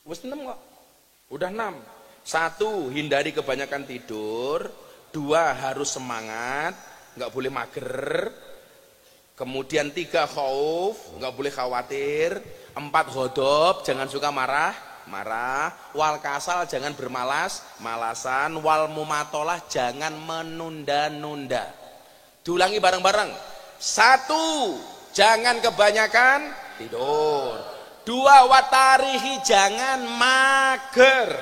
Wes 6 kok. Udah 6. 1, hindari kebanyakan tidur. 2, harus semangat, nggak boleh mager. Kemudian 3, khauf, nggak boleh khawatir. 4, ghadab, jangan suka marah. Wal kasal, jangan bermalas-malasan. Wal mumatolah, jangan menunda-nunda. Diulangi bareng-bareng. 1, jangan kebanyakan tidur. 2, watarihi, jangan mager.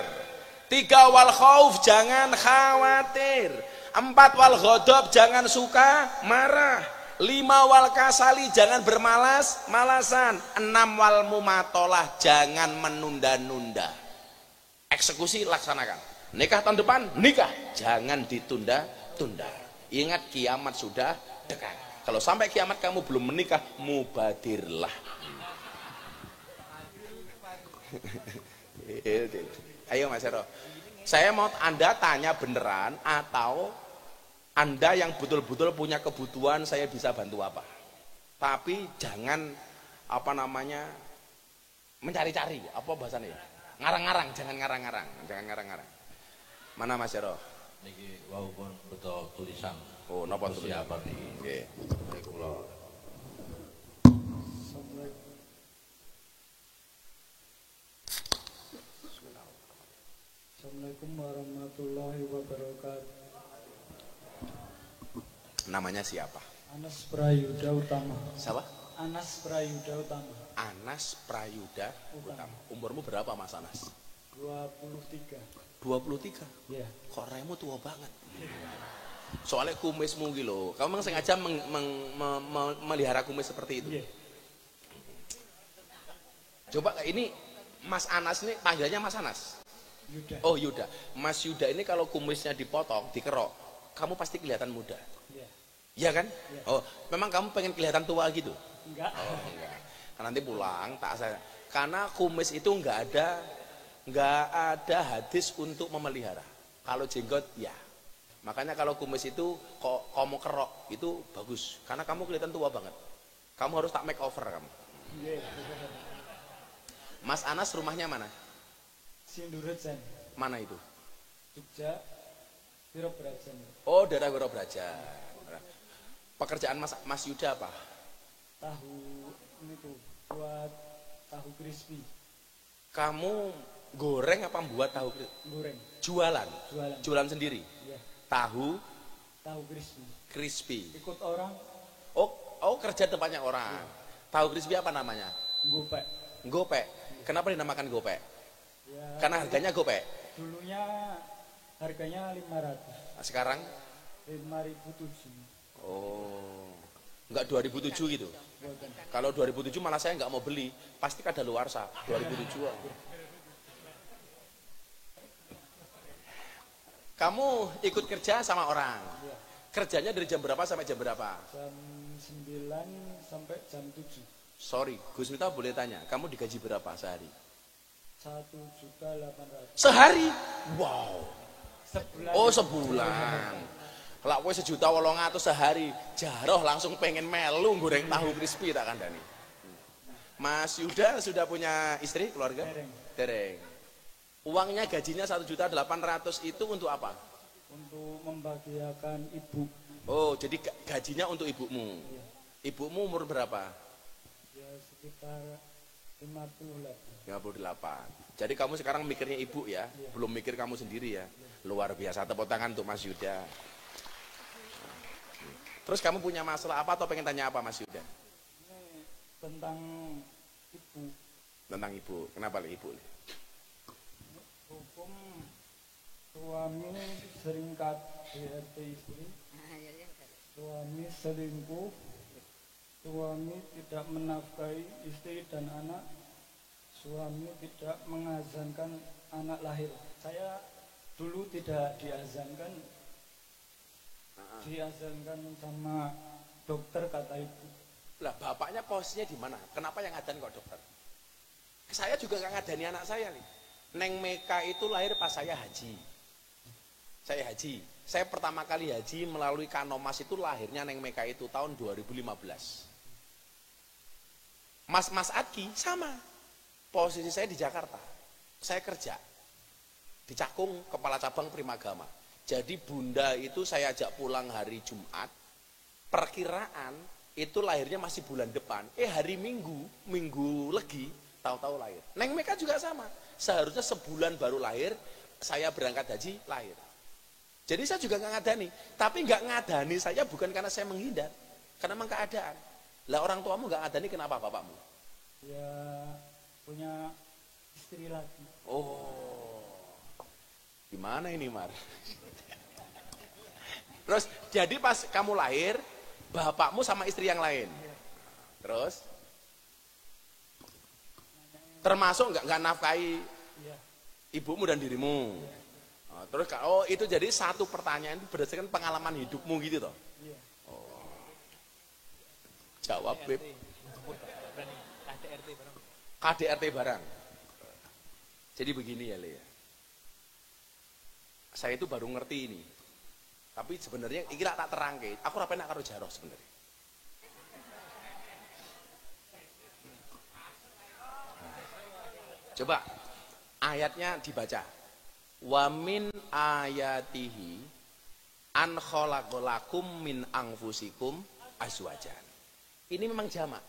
3, wal khauf, jangan khawatir. 4, wal ghadab, jangan suka marah. 5, wal kasali, jangan bermalas-malasan. 6, wal mumatolah, jangan menunda-nunda. Eksekusi laksanakan. Nikah tahun depan, nikah, jangan ditunda-tunda. Ingat kiamat sudah dekat. Kalau sampai kiamat kamu belum menikah, mubadirlah. Ayo Mas Hero, saya mau Anda tanya beneran atau Anda yang betul-betul punya kebutuhan saya bisa bantu apa. Tapi jangan mencari-cari, apa bahasanya ya? Ngarang-ngarang, jangan ngarang-ngarang. Mana Mas Hero? Niki wau pun betul tulisan. Oh, napa tulisan? Nggih. Niki kula. Assalamualaikum warahmatullahi wabarakatuh. Namanya siapa? Anas Prayuda Utama. Siapa? Anas Prayuda Utama. Anas Prayuda Utama. Umurmu berapa Mas Anas? 23. 23? Ya. Kok remu tua banget? Soalnya kumismu gitu loh. Kamu memang sengaja melihara kumis seperti itu? Iya. Coba ini Mas Anas ini panggilnya Mas Anas? Yuda. Oh Yuda. Mas Yuda ini kalau kumisnya dipotong, dikerok, kamu pasti kelihatan muda. Iya. Iya kan? Ya. Oh, memang kamu pengen kelihatan tua gitu? Enggak. Oh, enggak. Nanti pulang tak saya. Karena kumis itu enggak ada hadis untuk memelihara. Kalau jenggot ya. Makanya kalau kumis itu kok kamu kerok itu bagus. Karena kamu kelihatan tua banget. Kamu harus tak make over kamu. Iya. Mas Anas rumahnya mana? Sindurejan. Mana itu? Jogja. Wirobrajan. Oh, daerah Wirobrajan. Pekerjaan Mas Yuda apa? Tahu ini tuh buat tahu crispy. Kamu goreng apa buat tahu Goreng. jualan? Jualan. Jualan sendiri. Iya. Tahu Tahu crispy. crispy. Ikut orang Oh kerja tempatnya orang. Tahu crispy apa namanya? gopek. Gopek. Kenapa dinamakan gopek? Ya, Karena harganya gopek. dulunya harganya 500. Nah, sekarang 5.007. oh enggak 2007 gitu. Buatan. Kalau 2007 malah saya nggak mau beli, pasti kadaluarsa 2007. Kamu ikut kerja sama orang. Ya. Kerjanya dari jam berapa sampai jam berapa? Jam 9 sampai jam 7. Sorry, Gus Miftah boleh tanya, kamu digaji berapa sehari? 1.800.000. Sehari? Wow. Sebulan. Oh sebulan. Lah kowe 1.800.000 sehari, jaroh langsung pengen melu goreng tahu crispy tak kandani. Mas Yuda sudah punya istri, keluarga? Dereng. Dereng. Uangnya gajinya 1.800.000 itu untuk apa? Untuk membahagiakan ibu. Oh, jadi gajinya untuk ibumu. Ya, Ibumu umur berapa? ya sekitar 58. 58. Jadi kamu sekarang mikirnya ibu ya, Iya. belum mikir kamu sendiri ya. Luar biasa, tepuk tangan untuk Mas Yuda. Terus kamu punya masalah apa atau pengen tanya apa Mas Yuda? Ini tentang ibu. Tentang ibu. Kenapa ibu? Hukum suami sering KDRT istri. Suami selingkuh suami tidak menafkahi istri dan anak, suami tidak mengazankan anak lahir. Saya dulu tidak diazankan, diazankan sama dokter kata ibu. Lah bapaknya posisinya di mana? Kenapa yang ngadzan kok dokter? Saya juga nggak ngadani anak saya nih. Neng Meka itu lahir pas saya haji. Saya haji. Saya pertama kali haji melalui Kanomas itu lahirnya Neng Meka itu tahun 2015. Mas Adki sama. Posisi saya di Jakarta. Saya kerja di Cakung, kepala cabang Primagama. Jadi bunda itu saya ajak pulang hari Jumat. Perkiraan itu lahirnya masih bulan depan. Hari Minggu Legi, tahu-tahu lahir. Neng Meka juga sama. Seharusnya sebulan baru lahir, saya berangkat haji, lahir. Jadi saya juga nggak ngadani. Tapi nggak ngadani saya bukan karena saya menghindar. Karena memang keadaan. Lah orang tuamu nggak ngadani, kenapa bapakmu? Ya punya istri lagi. Oh, gimana ini Mar? Terus jadi pas kamu lahir, bapakmu sama istri yang lain. Terus termasuk nggak nafkahi ibumu dan dirimu. Terus itu jadi satu pertanyaan itu berdasarkan pengalaman hidupmu gitu toh. Oh. Jawab Beb. KDRT barang. Jadi begini ya Le. Saya itu baru ngerti ini. Tapi sebenarnya iki tak terangke. Aku ora penak karo Jaroh sebenarnya. Coba ayatnya dibaca. Wa min ayatihi an khalaqalakum min anfusikum azwajan. Ini memang jamak.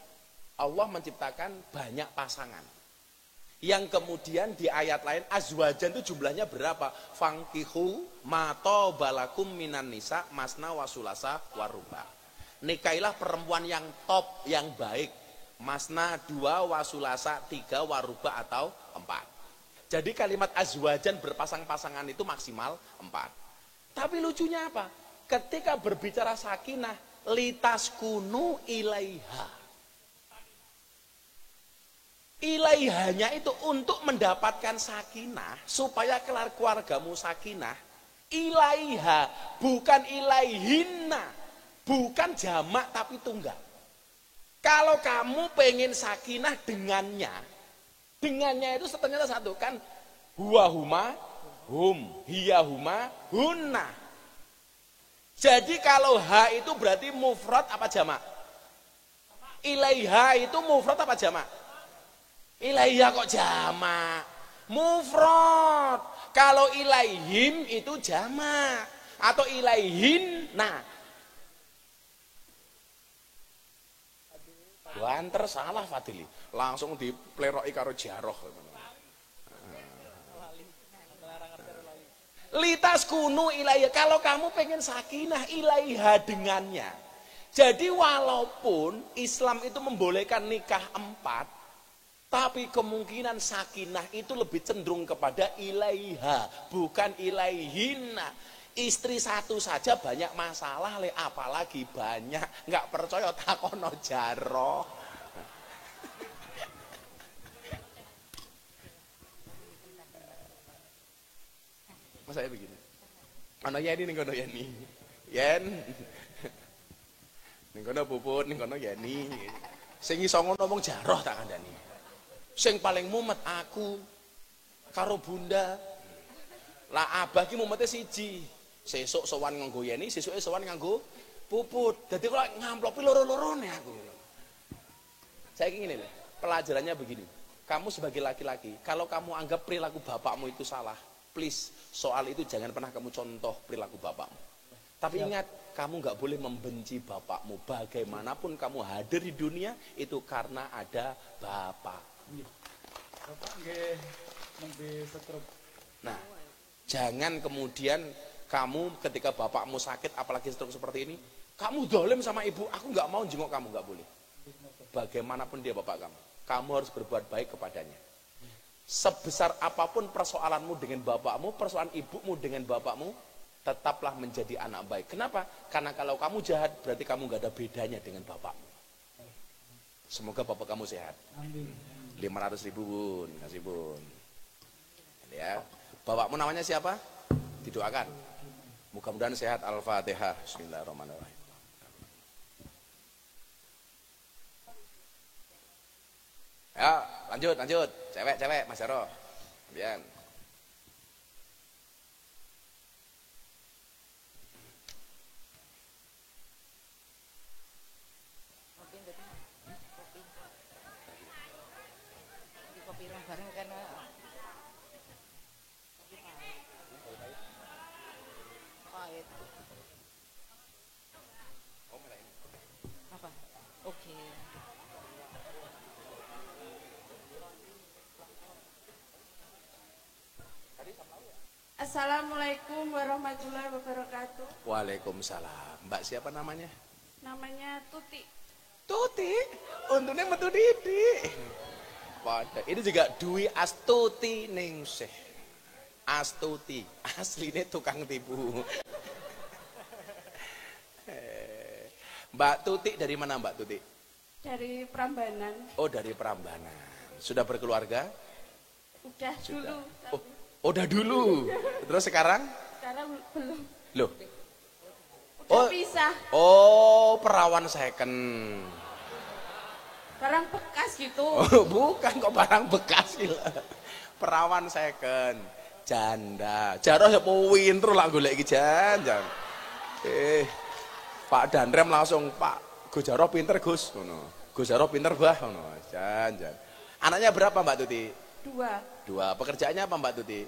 Allah menciptakan banyak pasangan. Yang kemudian di ayat lain azwajan itu jumlahnya berapa? Fangkihu mato balakum minan nisa masna wasulasa waruba. Nikailah perempuan yang top, yang baik. Masna 2, wasulasa 3, waruba atau 4. Jadi kalimat azwajan berpasang-pasangan itu maksimal 4. Tapi lucunya apa? Ketika berbicara sakinah, litaskunu ilaiha. Ilaihanya itu untuk mendapatkan sakinah, supaya keluargamu sakinah. Ilaiha, bukan ilaihinna, bukan jamak tapi tunggal. Kalau kamu pengen sakinah dengannya itu ternyata satu kan, huwa huma hum, hiya huma hunna. Jadi kalau ha itu berarti mufrad apa jamak? Ilaiha itu mufrad apa jamak? Ilaiha kok jamak? Mufrad. Kalau ilaihim itu jamak atau ilaihin. Nah, banter salah Fadili. Langsung dipleroki karo Jaroh. Litas kunu ilaiha. Kalau kamu pengen sakinah ilaiha dengannya. Jadi walaupun Islam itu membolehkan nikah 4, tapi kemungkinan sakinah itu lebih cenderung kepada ilaiha, bukan ilaihinna. Istri satu saja banyak masalah le, apalagi banyak. Nggak percaya takono Jaroh. Masa ya begini? Ono Yeni ning kono Yeni. Yen. Ning kono Puput, ning kono Yeni. Sing iso ngomong Jaroh tak kandhani. Sing paling mumet aku karo bunda. Lah abah ki mumete siji. Sesuk sowan nganggo Yeni, sesuke sowan nganggo Puput. Dadi kok ngamplopi loro-lorone aku. Saya ingin ini, pelajarannya begini. Kamu sebagai laki-laki, kalau kamu anggap perilaku bapakmu itu salah, please, soal itu jangan pernah kamu contoh perilaku bapakmu. Tapi ingat, kamu nggak boleh membenci bapakmu. Bagaimanapun kamu hadir di dunia, itu karena ada bapak. Bapak nggih nembe stroke. Nah, jangan kemudian kamu ketika bapakmu sakit, apalagi stroke seperti ini, kamu dolim sama ibu, aku nggak mau jenguk kamu, nggak boleh. Bagaimanapun dia bapak kamu harus berbuat baik kepadanya. Sebesar apapun persoalanmu dengan bapakmu, persoalan ibumu dengan bapakmu, tetaplah menjadi anak baik. Kenapa? Karena kalau kamu jahat, berarti kamu nggak ada bedanya dengan bapakmu. Semoga bapak kamu sehat. Amin. 500.000 bun, kasih bun. Ya, bapakmu namanya siapa? Didoakan. Mudah-mudahan sehat. Al-Fatihah. Bismillahirrahmanirrahim. Ya, lanjut. Cewek, Mas Jaro. Kemudian. Kopi bareng kan pahit. Apa? Oke. Assalamualaikum warahmatullahi wabarakatuh. Waalaikumsalam. Mbak siapa namanya? Namanya Tuti. Tuti. Untungnya metu Didi. Pada ini juga Dwi Astuti Ningsih. Astuti, aslinya tukang tipu. Mbak Tuti dari mana Mbak Tuti? Dari Prambanan. Oh dari Prambanan. Sudah berkeluarga? Udah dulu. Oh, udah dulu. Terus sekarang? Sekarang belum. Loh. Udah pisah. Oh perawan second. Barang bekas gitu. Oh, bukan kok barang bekas gila. Perawan second, janda. Jaro ya mau winter lah golek iki jan. Pak Danrem langsung, Pak, Gus Jaro pinter Gus ngono. Gus Jaro pinter Bah ngono. Jan. Anaknya berapa Mbak Tuti? 2. Pekerjaannya apa Mbak Tuti?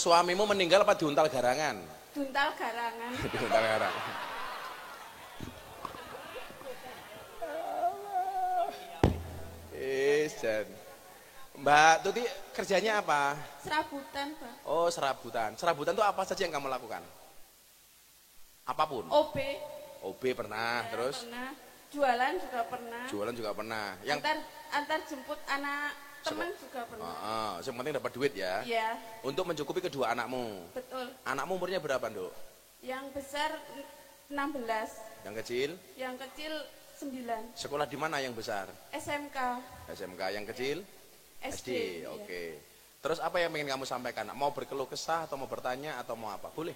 Suamimu meninggal apa diuntal garangan? Duntal garangan. Diuntal garangan. Jan. Mbak Tuti kerjanya apa? Serabutan, Pak. Oh serabutan. Serabutan itu apa saja yang kamu lakukan? Apapun. OB. OB pernah, Ya, terus? Pernah. Jualan juga pernah. Jualan juga pernah. Yang Antar jemput anak teman juga pernah. yang penting dapat duit ya. Iya, Untuk mencukupi kedua anakmu. betul. Anakmu umurnya berapa, Nduk? Yang besar 16, Yang kecil? yang kecil 9. Sekolah di mana yang besar? SMK, SMK. Yang kecil? SD. Iya. Oke. Terus apa yang ingin kamu sampaikan? Mau berkeluh kesah atau mau bertanya atau mau apa? Boleh.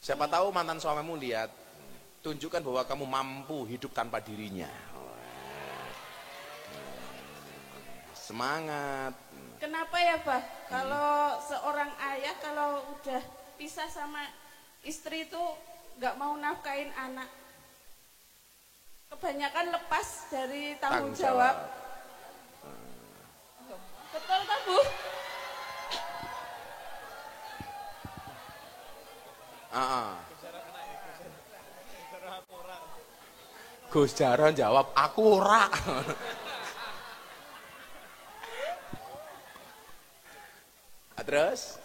Siapa tahu mantan suamimu lihat, tunjukkan bahwa kamu mampu hidup tanpa dirinya. Semangat. Kenapa ya, Pak? Kalau seorang ayah kalau udah pisah sama istri itu nggak mau nafkain anak. Kebanyakan lepas dari tanggung jawab. Betul tak, Bu? Gus Jaron jawab, aku ora. Terus?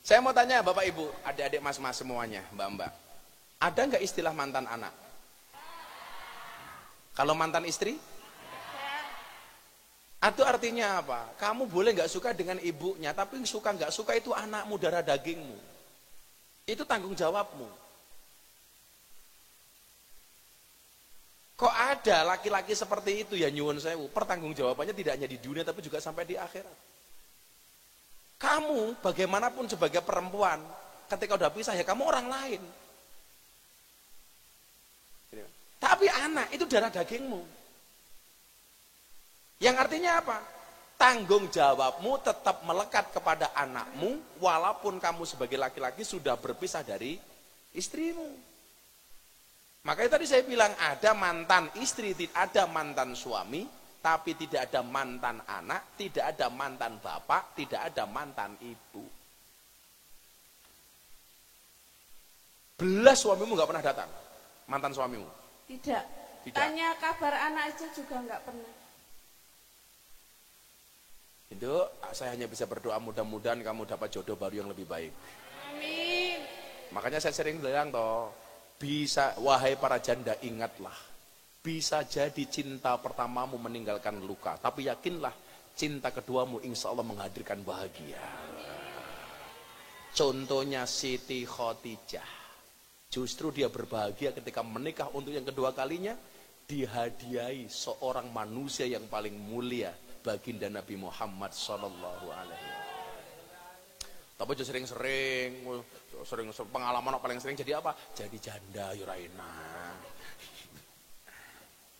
Saya mau tanya Bapak Ibu, adik-adik mas-mas semuanya, mbak-mbak. Ada nggak istilah mantan anak? Kalau mantan istri? Itu artinya apa? Kamu boleh nggak suka dengan ibunya, tapi suka nggak suka itu anakmu, darah dagingmu. Itu tanggung jawabmu. Kok ada laki-laki seperti itu ya nyuwun sewu? Pertanggung jawabannya tidak hanya di dunia tapi juga sampai di akhirat. Kamu bagaimanapun sebagai perempuan, ketika udah pisah ya kamu orang lain. Tapi anak itu darah dagingmu. Yang artinya apa? Tanggung jawabmu tetap melekat kepada anakmu, walaupun kamu sebagai laki-laki sudah berpisah dari istrimu. Makanya tadi saya bilang ada mantan istri, ada mantan suami, tapi tidak ada mantan anak, tidak ada mantan bapak, tidak ada mantan ibu. Belas suamimu nggak pernah datang, mantan suamimu? Tidak. Tanya kabar anak aja juga nggak pernah. Itu saya hanya bisa berdoa mudah-mudahan kamu dapat jodoh baru yang lebih baik. Amin. Makanya saya sering bilang toh, bisa wahai para janda ingatlah, bisa jadi cinta pertamamu meninggalkan luka, tapi yakinlah cinta keduamu insya Allah menghadirkan bahagia. Contohnya Siti Khadijah. Justru dia berbahagia ketika menikah untuk yang kedua kalinya, dihadiahi seorang manusia yang paling mulia, baginda Nabi Muhammad sallallahu alaihi wasallam. Tapi aja sering-sering pengalaman paling sering jadi apa? Jadi janda ya ora enak.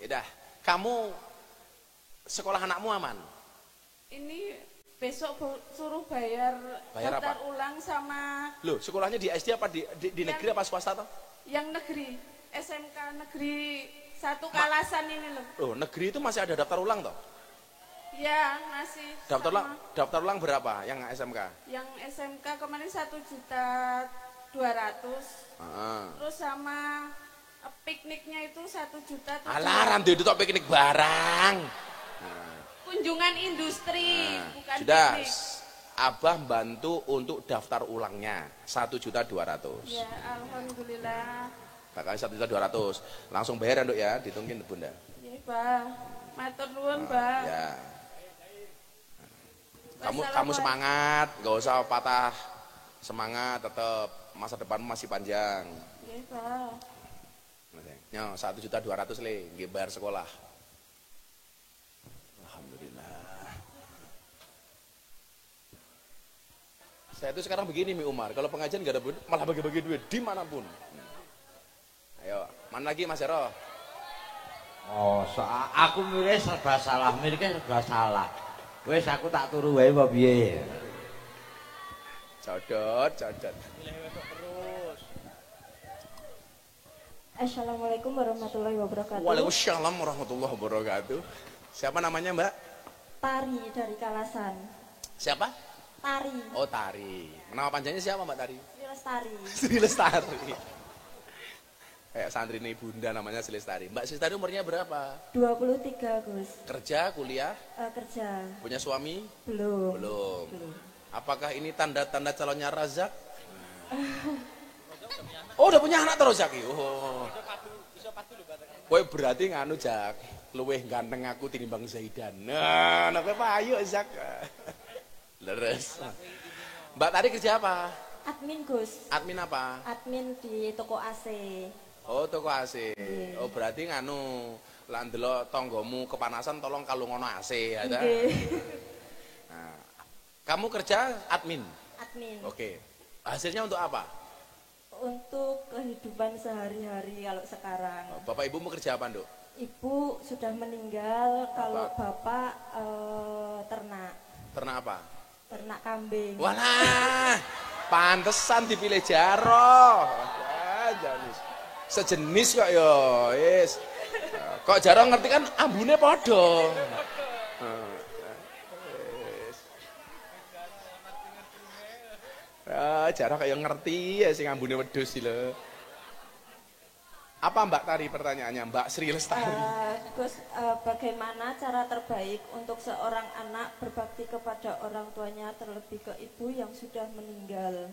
Ya, kamu sekolah anakmu aman? Ini besok suruh bayar daftar apa? ulang sama Loh, sekolahnya di SD apa di negeri apa swasta toh? yang negeri, SMK negeri 1 Kalasan ini loh. Loh, negeri itu masih ada daftar ulang toh? Ya, masih. Daftar ulang berapa yang SMK? Yang SMK kemarin 1.200.000. Terus sama pikniknya itu 1.000.000. Alah, randu itu tok piknik barang. Kunjungan industri, bukan sudah. piknik. Abah bantu untuk daftar ulangnya 1.200.000. Ya, alhamdulillah. Bakal 1.200.000. Langsung bayar Nduk ya, ditungguin Bunda. Ya, Pak. Matur nuwun, Pak. Ya. Kamu semangat, nggak usah patah semangat, tetap masa depanmu masih panjang. Ya, Pak. Nyo 1.200.000 le, nggih bayar sekolah. Alhamdulillah. Saya itu sekarang begini Mi Umar, kalau pengajian nggak ada duit, malah bagi-bagi duit dimanapun. Ayo, mana lagi Mas Hero? Oh, aku milih serba salah, milihnya serba salah. Wes aku tak turu wae apa piye? Codot. Assalamualaikum warahmatullahi wabarakatuh. Waalaikumsalam warahmatullahi wabarakatuh. Siapa namanya Mbak? Tari dari Kalasan. Siapa? Tari. Oh Tari. Nama panjangnya siapa Mbak Tari? Sri Lestari. Sri Lestari. Kayak santri ini bunda namanya Sri Lestari. Mbak Sri Lestari umurnya berapa? 23 Gus. Kerja, kuliah? Kerja. Punya suami? Belum. Belum. Apakah ini tanda-tanda calonnya Razak? Oh udah punya anak terus Zaki. Oh. Kowe berarti nganu Jak, luweh ganteng aku tinimbang Zaidan. Nah, kowe payu Zak. Leres. Mbak tadi kerja apa? Admin Gus. Admin apa? Admin di toko AC. Oh, toko AC. Oh, berarti nganu lan ndelok tanggamu kepanasan tolong kalungono AC ya ta? Nah, kamu kerja admin? Admin. Oke. Hasilnya untuk apa? Untuk kehidupan sehari-hari kalau sekarang. Bapak ibumu kerja apa, Nduk? Ibu sudah meninggal, kalau bapak ternak. Ternak apa? Ternak kambing. Walah, pantesan dipilih Jaro. Janis. Sejenis kok ya, yes. Kok Jaro ngerti kan ambune podo. Jaro kayak ngerti ya sing ambune wedhus lho. Apa Mbak Tari pertanyaannya, Mbak Sri Lestari? Gus, bagaimana cara terbaik untuk seorang anak berbakti kepada orang tuanya, terlebih ke ibu yang sudah meninggal?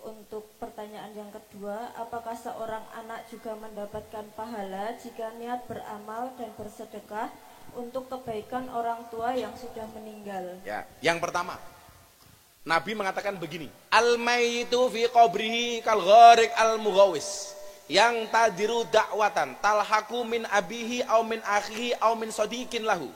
Untuk pertanyaan yang kedua, apakah seorang anak juga mendapatkan pahala jika niat beramal dan bersedekah untuk kebaikan orang tua yang sudah meninggal? Ya, yang pertama, Nabi mengatakan begini, al-mayyitu fi qabrihi kal ghariq al-mughawis. Yang tadiru dakwatan talhaku min abihi au min akhihi au min sadiqin lahu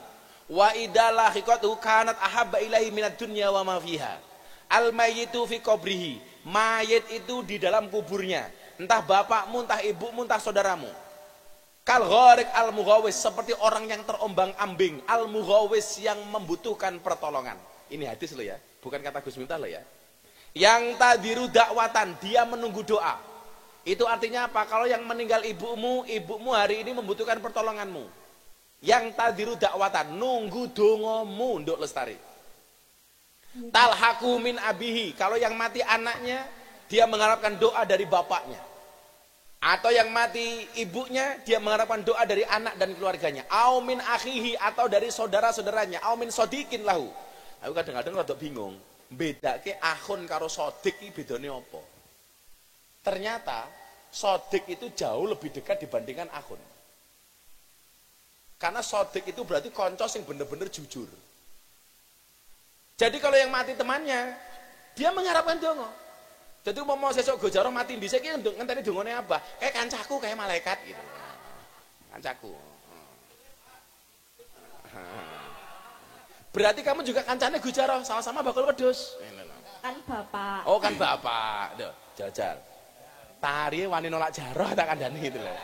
wa idala hiqatu kanat ahabba ilahi minad dunya wa ma fiha. Al mayyitu fi qabrihi, mayit itu di dalam kuburnya, entah bapakmu, entah ibumu, entah saudaramu. Kal ghariq al mughawis, seperti orang yang terombang-ambing, al mughawis yang membutuhkan pertolongan. Ini hadis lo ya, bukan kata Gus Miftah lo ya. Yang tadiru dakwatan, dia menunggu doa. Itu artinya apa? Kalau yang meninggal ibumu hari ini membutuhkan pertolonganmu. Yang tadiru dakwatan, nunggu dongomu, Nduk Lestari. Talhaku min abihi, kalau yang mati anaknya, dia mengharapkan doa dari bapaknya. Atau yang mati ibunya, dia mengharapkan doa dari anak dan keluarganya. Au min akhihi, atau dari saudara-saudaranya. Au min sodikin lahu. Aku kadang-kadang rada bingung, bedake akhun karo sodik iki bedane apa? Ternyata sodik itu jauh lebih dekat dibandingkan akhun. Karena sodik itu berarti konco yang bener-bener jujur. Jadi kalau yang mati temannya, dia mengharapkan dongo. Dadi umpama sesuk go jaro mati dhisik iki ngenteni dongane Abah, kayak kancaku kayak malaikat gitu. Kancaku. Berarti kamu juga kancane Gujaro, sama-sama bakul wedhus. Kan bapak. Oh kan bapak. Duh, jajal. Tari wani nolak jaro tak kandani gitu loh.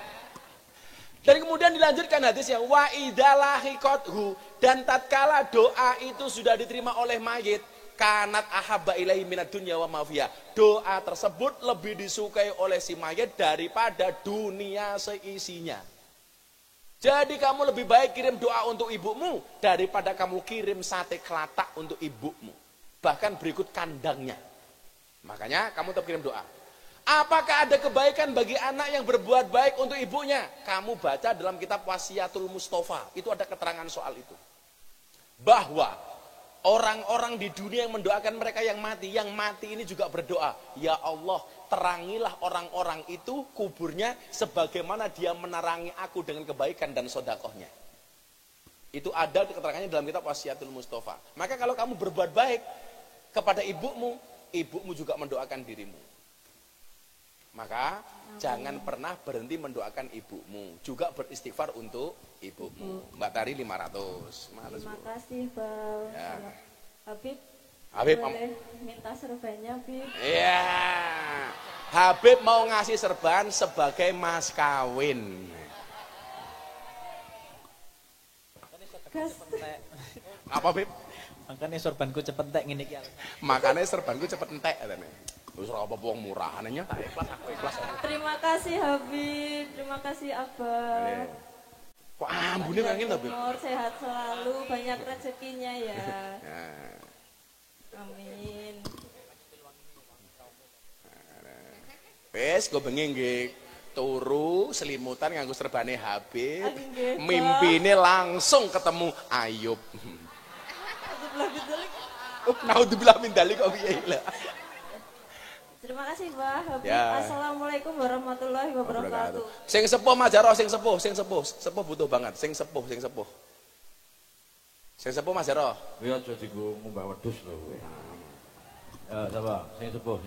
Dan kemudian dilanjutkan hadisnya wa idalahiqathu, dan tatkala doa itu sudah diterima oleh mayit, kanat ahabba ilaihi minad dunya wa ma fiha. Doa tersebut lebih disukai oleh si mayit daripada dunia seisinya. Jadi kamu lebih baik kirim doa untuk ibumu daripada kamu kirim sate kelatak untuk ibumu. Bahkan berikut kandangnya. Makanya kamu tetap kirim doa. Apakah ada kebaikan bagi anak yang berbuat baik untuk ibunya? Kamu baca dalam kitab Wasiatul Mustafa. Itu ada keterangan soal itu. Bahwa orang-orang di dunia yang mendoakan mereka yang mati ini juga berdoa. Ya Allah, terangilah orang-orang itu kuburnya sebagaimana dia menerangi aku dengan kebaikan dan sodakohnya. Itu ada keterangannya dalam kitab Wasiatul Mustafa. Maka kalau kamu berbuat baik kepada ibumu, ibumu juga mendoakan dirimu. Maka jangan pernah berhenti mendoakan ibumu. Juga beristighfar untuk ibumu. Mbak Tari 500. Terima kasih Bang. Ya. Habib boleh minta serbannya Habib. Iya. Habib mau ngasih serban sebagai mas kawin. Gas. Apa Habib? Makanya sorbanku cepet entek ngene iki. Makanya serbanku cepet entek katanya. Wis ora apa-apa wong murahan nya tak ikhlas aku ikhlas. Terima kasih Habib, terima kasih Abah. Kok ambune kangen to, Bib? Umur sehat selalu, banyak rezekinya ya. Ya. Amin. Wes go bengi nggih turu selimutan nganggo serbane Habib. Nggih, Bang. Mimpine langsung ketemu Ayub. Naudzubillah min dzalik kok piye lah. Terima kasih Mbah Habib. Ya. Assalamualaikum warahmatullahi wabarakatuh. Sing sepuh Majaro, sing sepuh. Sepuh butuh banget, sing sepuh. Sing sepuh Majaro. Kuwi aja dienggo ngumbah wedhus lho kowe. Ya, sapa? Sing sepuh.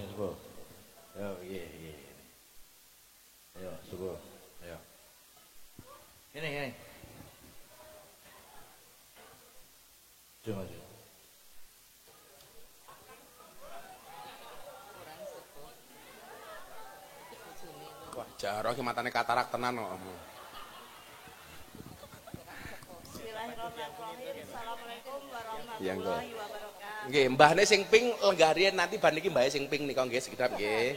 Ya, iya. Ayo, sepuh. Ayo. Ini. Coba. Wah, Jaro ki matane katarak tenan kok. Bismillahirrahmanirrahim. Assalamualaikum Iya, engko. warahmatullahi wabarakatuh. Nggih, mbahne sing ping lenggarian nanti ban iki mbahe sing ping nika nggih sekedap nggih.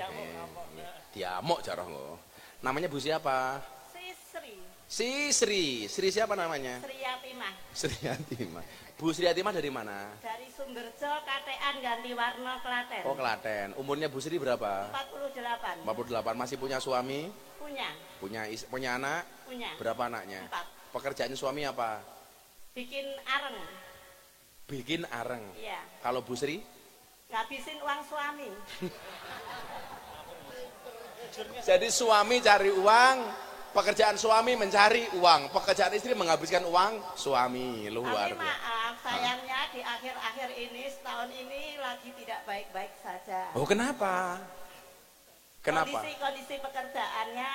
Diamuk Jaro engko. Namanya Bu siapa? Si Sri. Sri siapa namanya? Sri Yatimah. Sri Yatimah. Bu Sri Yatimah dari mana? Dari Sumberjo, Katean, ganti warna, Klaten. Oh, Klaten. Umurnya Bu Sri berapa? 48. 48. Masih punya suami? Punya. Punya anak? Punya. Berapa anaknya? 4. Pekerjaannya suami apa? Bikin areng. Bikin areng. Iya. Kalau Bu Sri? Ngabisin uang suami. Jadi suami cari uang, pekerjaan suami mencari uang, pekerjaan istri menghabiskan uang suami. Luar Tapi maaf, sayangnya di akhir-akhir ini, setahun ini lagi tidak baik-baik saja. Oh, kenapa? Kenapa? Kondisi pekerjaannya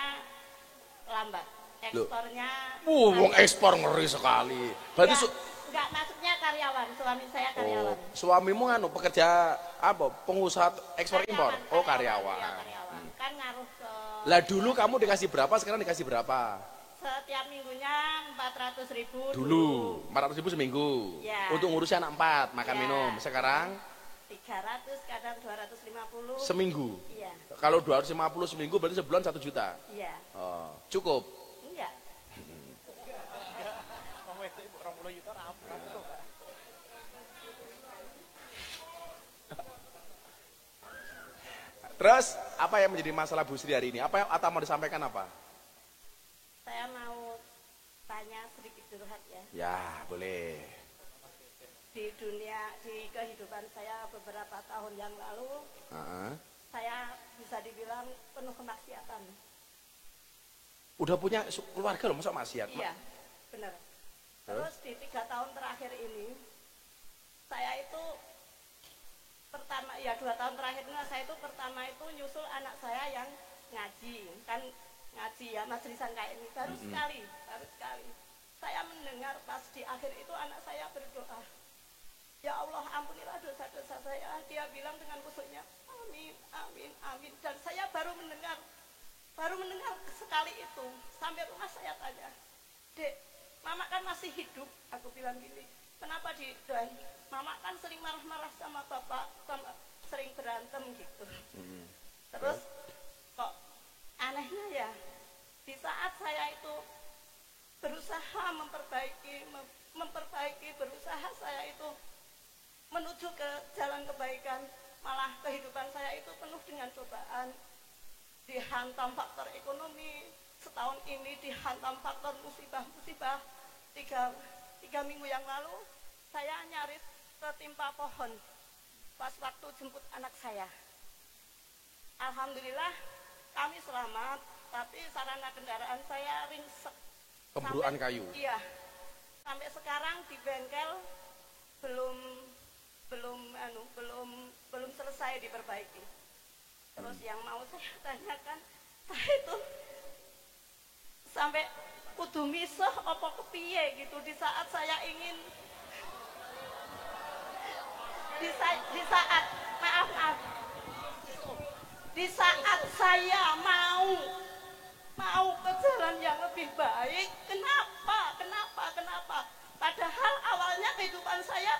lambat. Ekspornya... Wong ekspor ngeri sekali. Berarti enggak, maksudnya karyawan, suami saya karyawan. Suamimu anu pekerja apa? Pengusaha ekspor impor. Oh, karyawan. Iya, karyawan. Kan ngaruh ke... Lah dulu kamu dikasih berapa, sekarang dikasih berapa? Setiap minggunya 400.000 Dulu 400.000 seminggu. Ya. Untuk ngurusin anak 4, makan Ya. minum. Sekarang 300, kadang 250. seminggu. Iya. Kalau 250 seminggu berarti sebulan 1 juta. Iya. Oh, cukup. Enggak. Terus apa yang menjadi masalah Bu Sri hari ini? Apa atau mau disampaikan apa? Saya mau tanya sedikit curhat ya. Ya, boleh. Di dunia, di kehidupan saya beberapa tahun yang lalu, saya bisa dibilang penuh kemaksiatan. Udah punya keluarga loh, masa maksiat? Iya, benar. Terus di 3 tahun terakhir ini, saya itu pertama ya 2 tahun terakhirnya saya itu pertama itu nyusul anak saya yang ngaji kan ngaji ya majlisan kayak ini baru sekali saya mendengar pas di akhir itu anak saya berdoa, ya Allah ampunilah dosa-dosa saya. Dia bilang dengan khusyuknya amin amin amin, dan saya baru mendengar sekali itu. Sampai rumah saya tanya, Dek, Mama kan masih hidup, aku bilang gini, kenapa didoain? Mama kan sering marah-marah sama bapak, sering berantem gitu. Terus kok anehnya ya, di saat saya itu berusaha memperbaiki, berusaha saya itu menuju ke jalan kebaikan, malah kehidupan saya itu penuh dengan cobaan, dihantam faktor ekonomi, setahun ini dihantam faktor musibah-musibah. 3 minggu yang lalu saya nyaris ketimpa pohon pas waktu jemput anak saya. Alhamdulillah kami selamat, tapi sarana kendaraan saya ringsek. Kebruan kayu. Iya. Sampai sekarang di bengkel belum selesai diperbaiki. Terus yang mau saya tanyakan, saya itu sampai kudu misah apa kepiye gitu di saat saya ingin di saat saya mau ke jalan yang lebih baik. Kenapa? Padahal awalnya kehidupan saya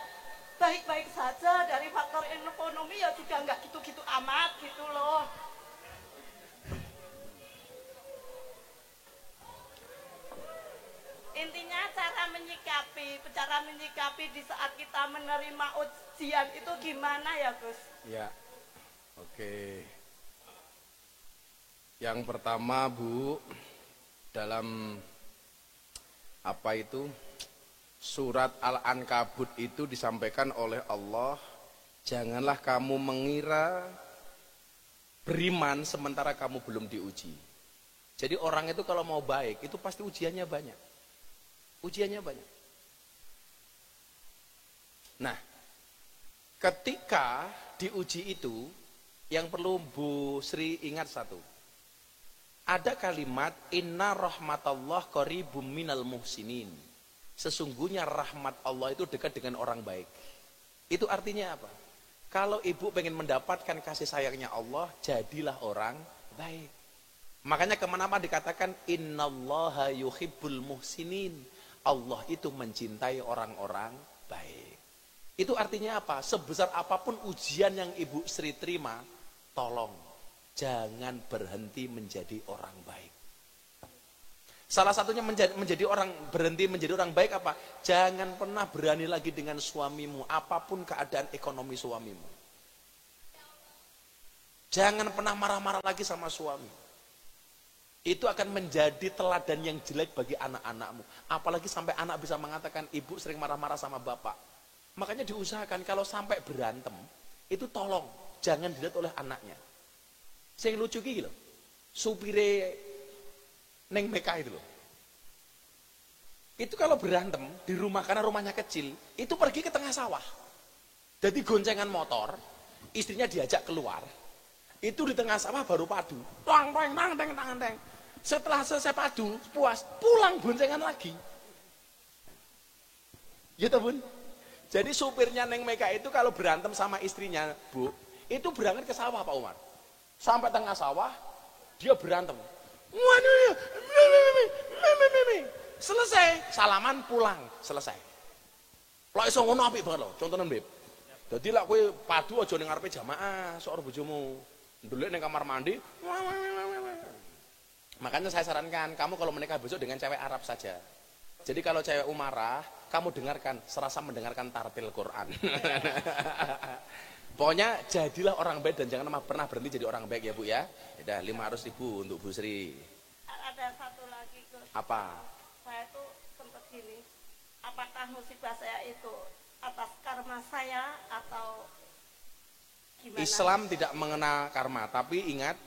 baik-baik saja, dari faktor ekonomi ya juga nggak gitu-gitu amat gitu loh. Intinya cara menyikapi di saat kita menerima ujian itu gimana ya Gus? Ya, oke. Yang pertama Bu, dalam apa itu surat Al-Ankabut itu disampaikan oleh Allah, janganlah kamu mengira beriman sementara kamu belum diuji. Jadi orang itu kalau mau baik itu pasti ujiannya banyak. Nah, ketika diuji itu yang perlu Bu Sri ingat satu. Ada kalimat inna rahmatallah qaribum minal muhsinin. Sesungguhnya rahmat Allah itu dekat dengan orang baik. Itu artinya apa? Kalau ibu pengen mendapatkan kasih sayangnya Allah, jadilah orang baik. Makanya kemana-mana dikatakan innallaha yuhibbul muhsinin. Allah itu mencintai orang-orang baik. Itu artinya apa? Sebesar apapun ujian yang Ibu Sri terima, tolong jangan berhenti menjadi orang baik. Salah satunya berhenti menjadi orang baik apa? Jangan pernah berani lagi dengan suamimu, apapun keadaan ekonomi suamimu. Jangan pernah marah-marah lagi sama suami. Itu akan menjadi teladan yang jelek bagi anak-anakmu. Apalagi sampai anak bisa mengatakan, ibu sering marah-marah sama bapak. Makanya diusahakan kalau sampai berantem, itu tolong jangan dilihat oleh anaknya. Yang lucu gitu loh, supire Neng Meka itu loh. Itu kalau berantem di rumah, karena rumahnya kecil, itu pergi ke tengah sawah. Jadi goncengan motor, istrinya diajak keluar, itu di tengah sawah baru padu. Tang. Setelah selesai padu, puas, pulang goncengan lagi. Gitu Bun. Jadi supirnya Neng Meka itu kalau berantem sama istrinya, Bu, itu berangkat ke sawah Pak Umar. Sampai tengah sawah, dia berantem. Selesai, salaman pulang, selesai. Lah iso ngono apik banget lho, contohnya Beb. Dadi lek kowe padu aja ning ngarepe jamaah, sok bojomu. Ndelik ning kamar mandi. Makanya saya sarankan kamu kalau menikah besok dengan cewek Arab saja. Jadi kalau cewek marah, kamu dengarkan, serasa mendengarkan tartil Quran. Pokoknya jadilah orang baik dan jangan pernah berhenti jadi orang baik ya Bu ya. Udah 500.000 untuk Bu Sri. Ada satu lagi Gus. Apa? Saya tuh sempat gini, apakah musibah saya itu atas karma saya atau gimana? Islam tidak mengenal karma, tapi ingat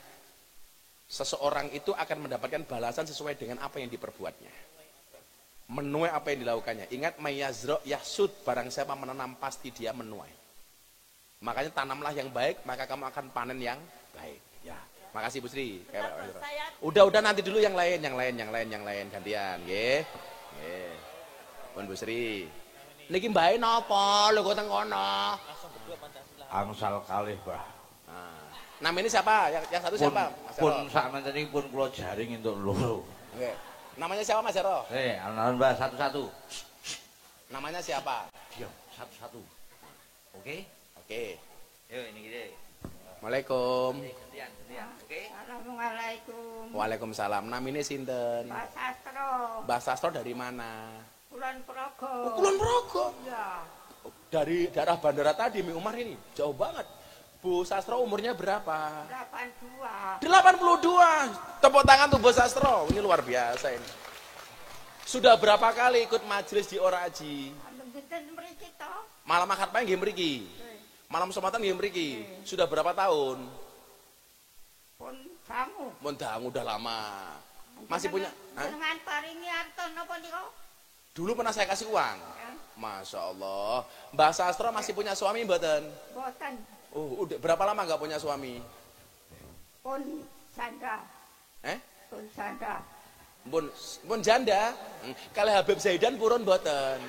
seseorang itu akan mendapatkan balasan sesuai dengan apa yang diperbuatnya. Menuai apa yang dilakukannya. Ingat mayazro yahsud, barang siapa menanam pasti dia menuai. Makanya tanamlah yang baik, maka kamu akan panen yang baik. Ya. Makasih Bu Sri. Udah nanti dulu yang lain gantian, nggih. Nggih. Pun Bu Sri. Niki mbae napa? Lho kok teng kono. Angsal kalih, Mbah. Nah, namanya siapa? Yang satu siapa? Mas Pun Jaro. sakmeniki pun kula jaring entuk loro. Oke. Namanya siapa Mas Jaro? Alon Mbah satu-satu. Namanya siapa? Diam, satu-satu. Oke? Oke. Yuk ini gede. Assalamualaikum. Gantian. Oke? Assalamualaikum. Waalaikumsalam. Namanya sinten? Pak Sastro, Mbak Sastro dari mana? Kulon Progo. Oh, Kulon Progo. Ya, Dari daerah bandara tadi Mi Umar ini. Jauh banget. Bu Sastro umurnya berapa? 82. 82. Tepuk tangan tuh Bu Sastro. Ini luar biasa ini. Sudah berapa kali ikut majelis di Oraji? Mboten mriki to. Malam akad pae nggih mriki. Malam Somatan nggih mriki. Sudah berapa tahun? Pun kamu. Mun dangu udah lama. Masih punya? Hah? Dengan paringi arto napa nika? Dulu pernah saya kasih uang. Masya Allah. Mbak Sastro masih punya suami mboten? Boten. Udah berapa lama nggak punya suami? Pun sanda. Pun sanda. Pun janda. Kalau Habib Zaidan purun mboten?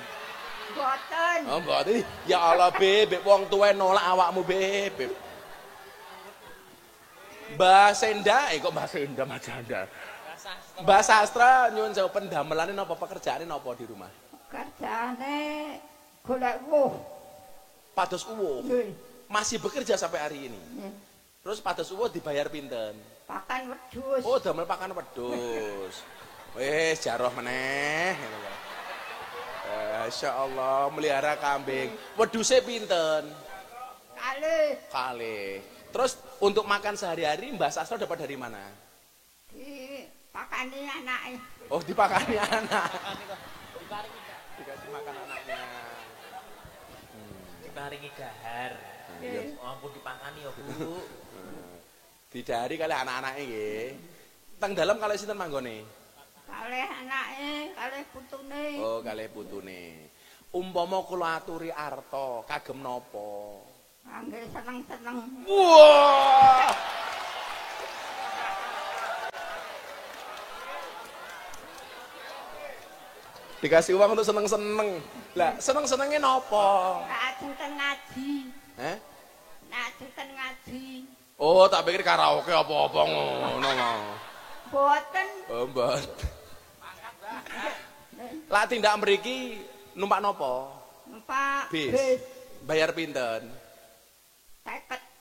Boten. Oh, mboten. Ya Allah, Beb, wong tuwa nolak awakmu, Beb. Mbak Senda, kok Mbak Senda Mas janda? Mbak Sastra nyuwun sewu pendamelane napa pekerjaane napa di rumah? Kerjaane golek wuh. Pados uwuh. Masih bekerja sampai hari ini. Terus pados uwuh dibayar pinten? Pakan wedhus. Oh, damel pakan wedhus. Wis jaroh meneh. Masya Allah, melihara kambing. Wedhuse pinten? Kalih. Terus untuk makan sehari-hari Mbak Sastro dapat dari mana? Dipakani anake. Oh, dipakani anak. Dikasih makan anaknya. Diparingi dahar. Ampun dipakani ya, Bu. Didahari kali anak-anake nggih. Teng dalem kalih sinten manggone? Kalih anake, kalih putune. Oh, kalih putune. Umpama kula aturi arta, kagem napa? Kangge seneng-seneng. Wah! Dikasih uang untuk seneng-seneng. Lah, seneng-senenge napa? Ajeng ngaji. Ajeng ngaji. Oh, tak pikir karaoke apa-apa ngono mau. Boten. Oh, mboten. Lah tindak mriki numpak napa? Numpak Bis. bis. Bayar pinten?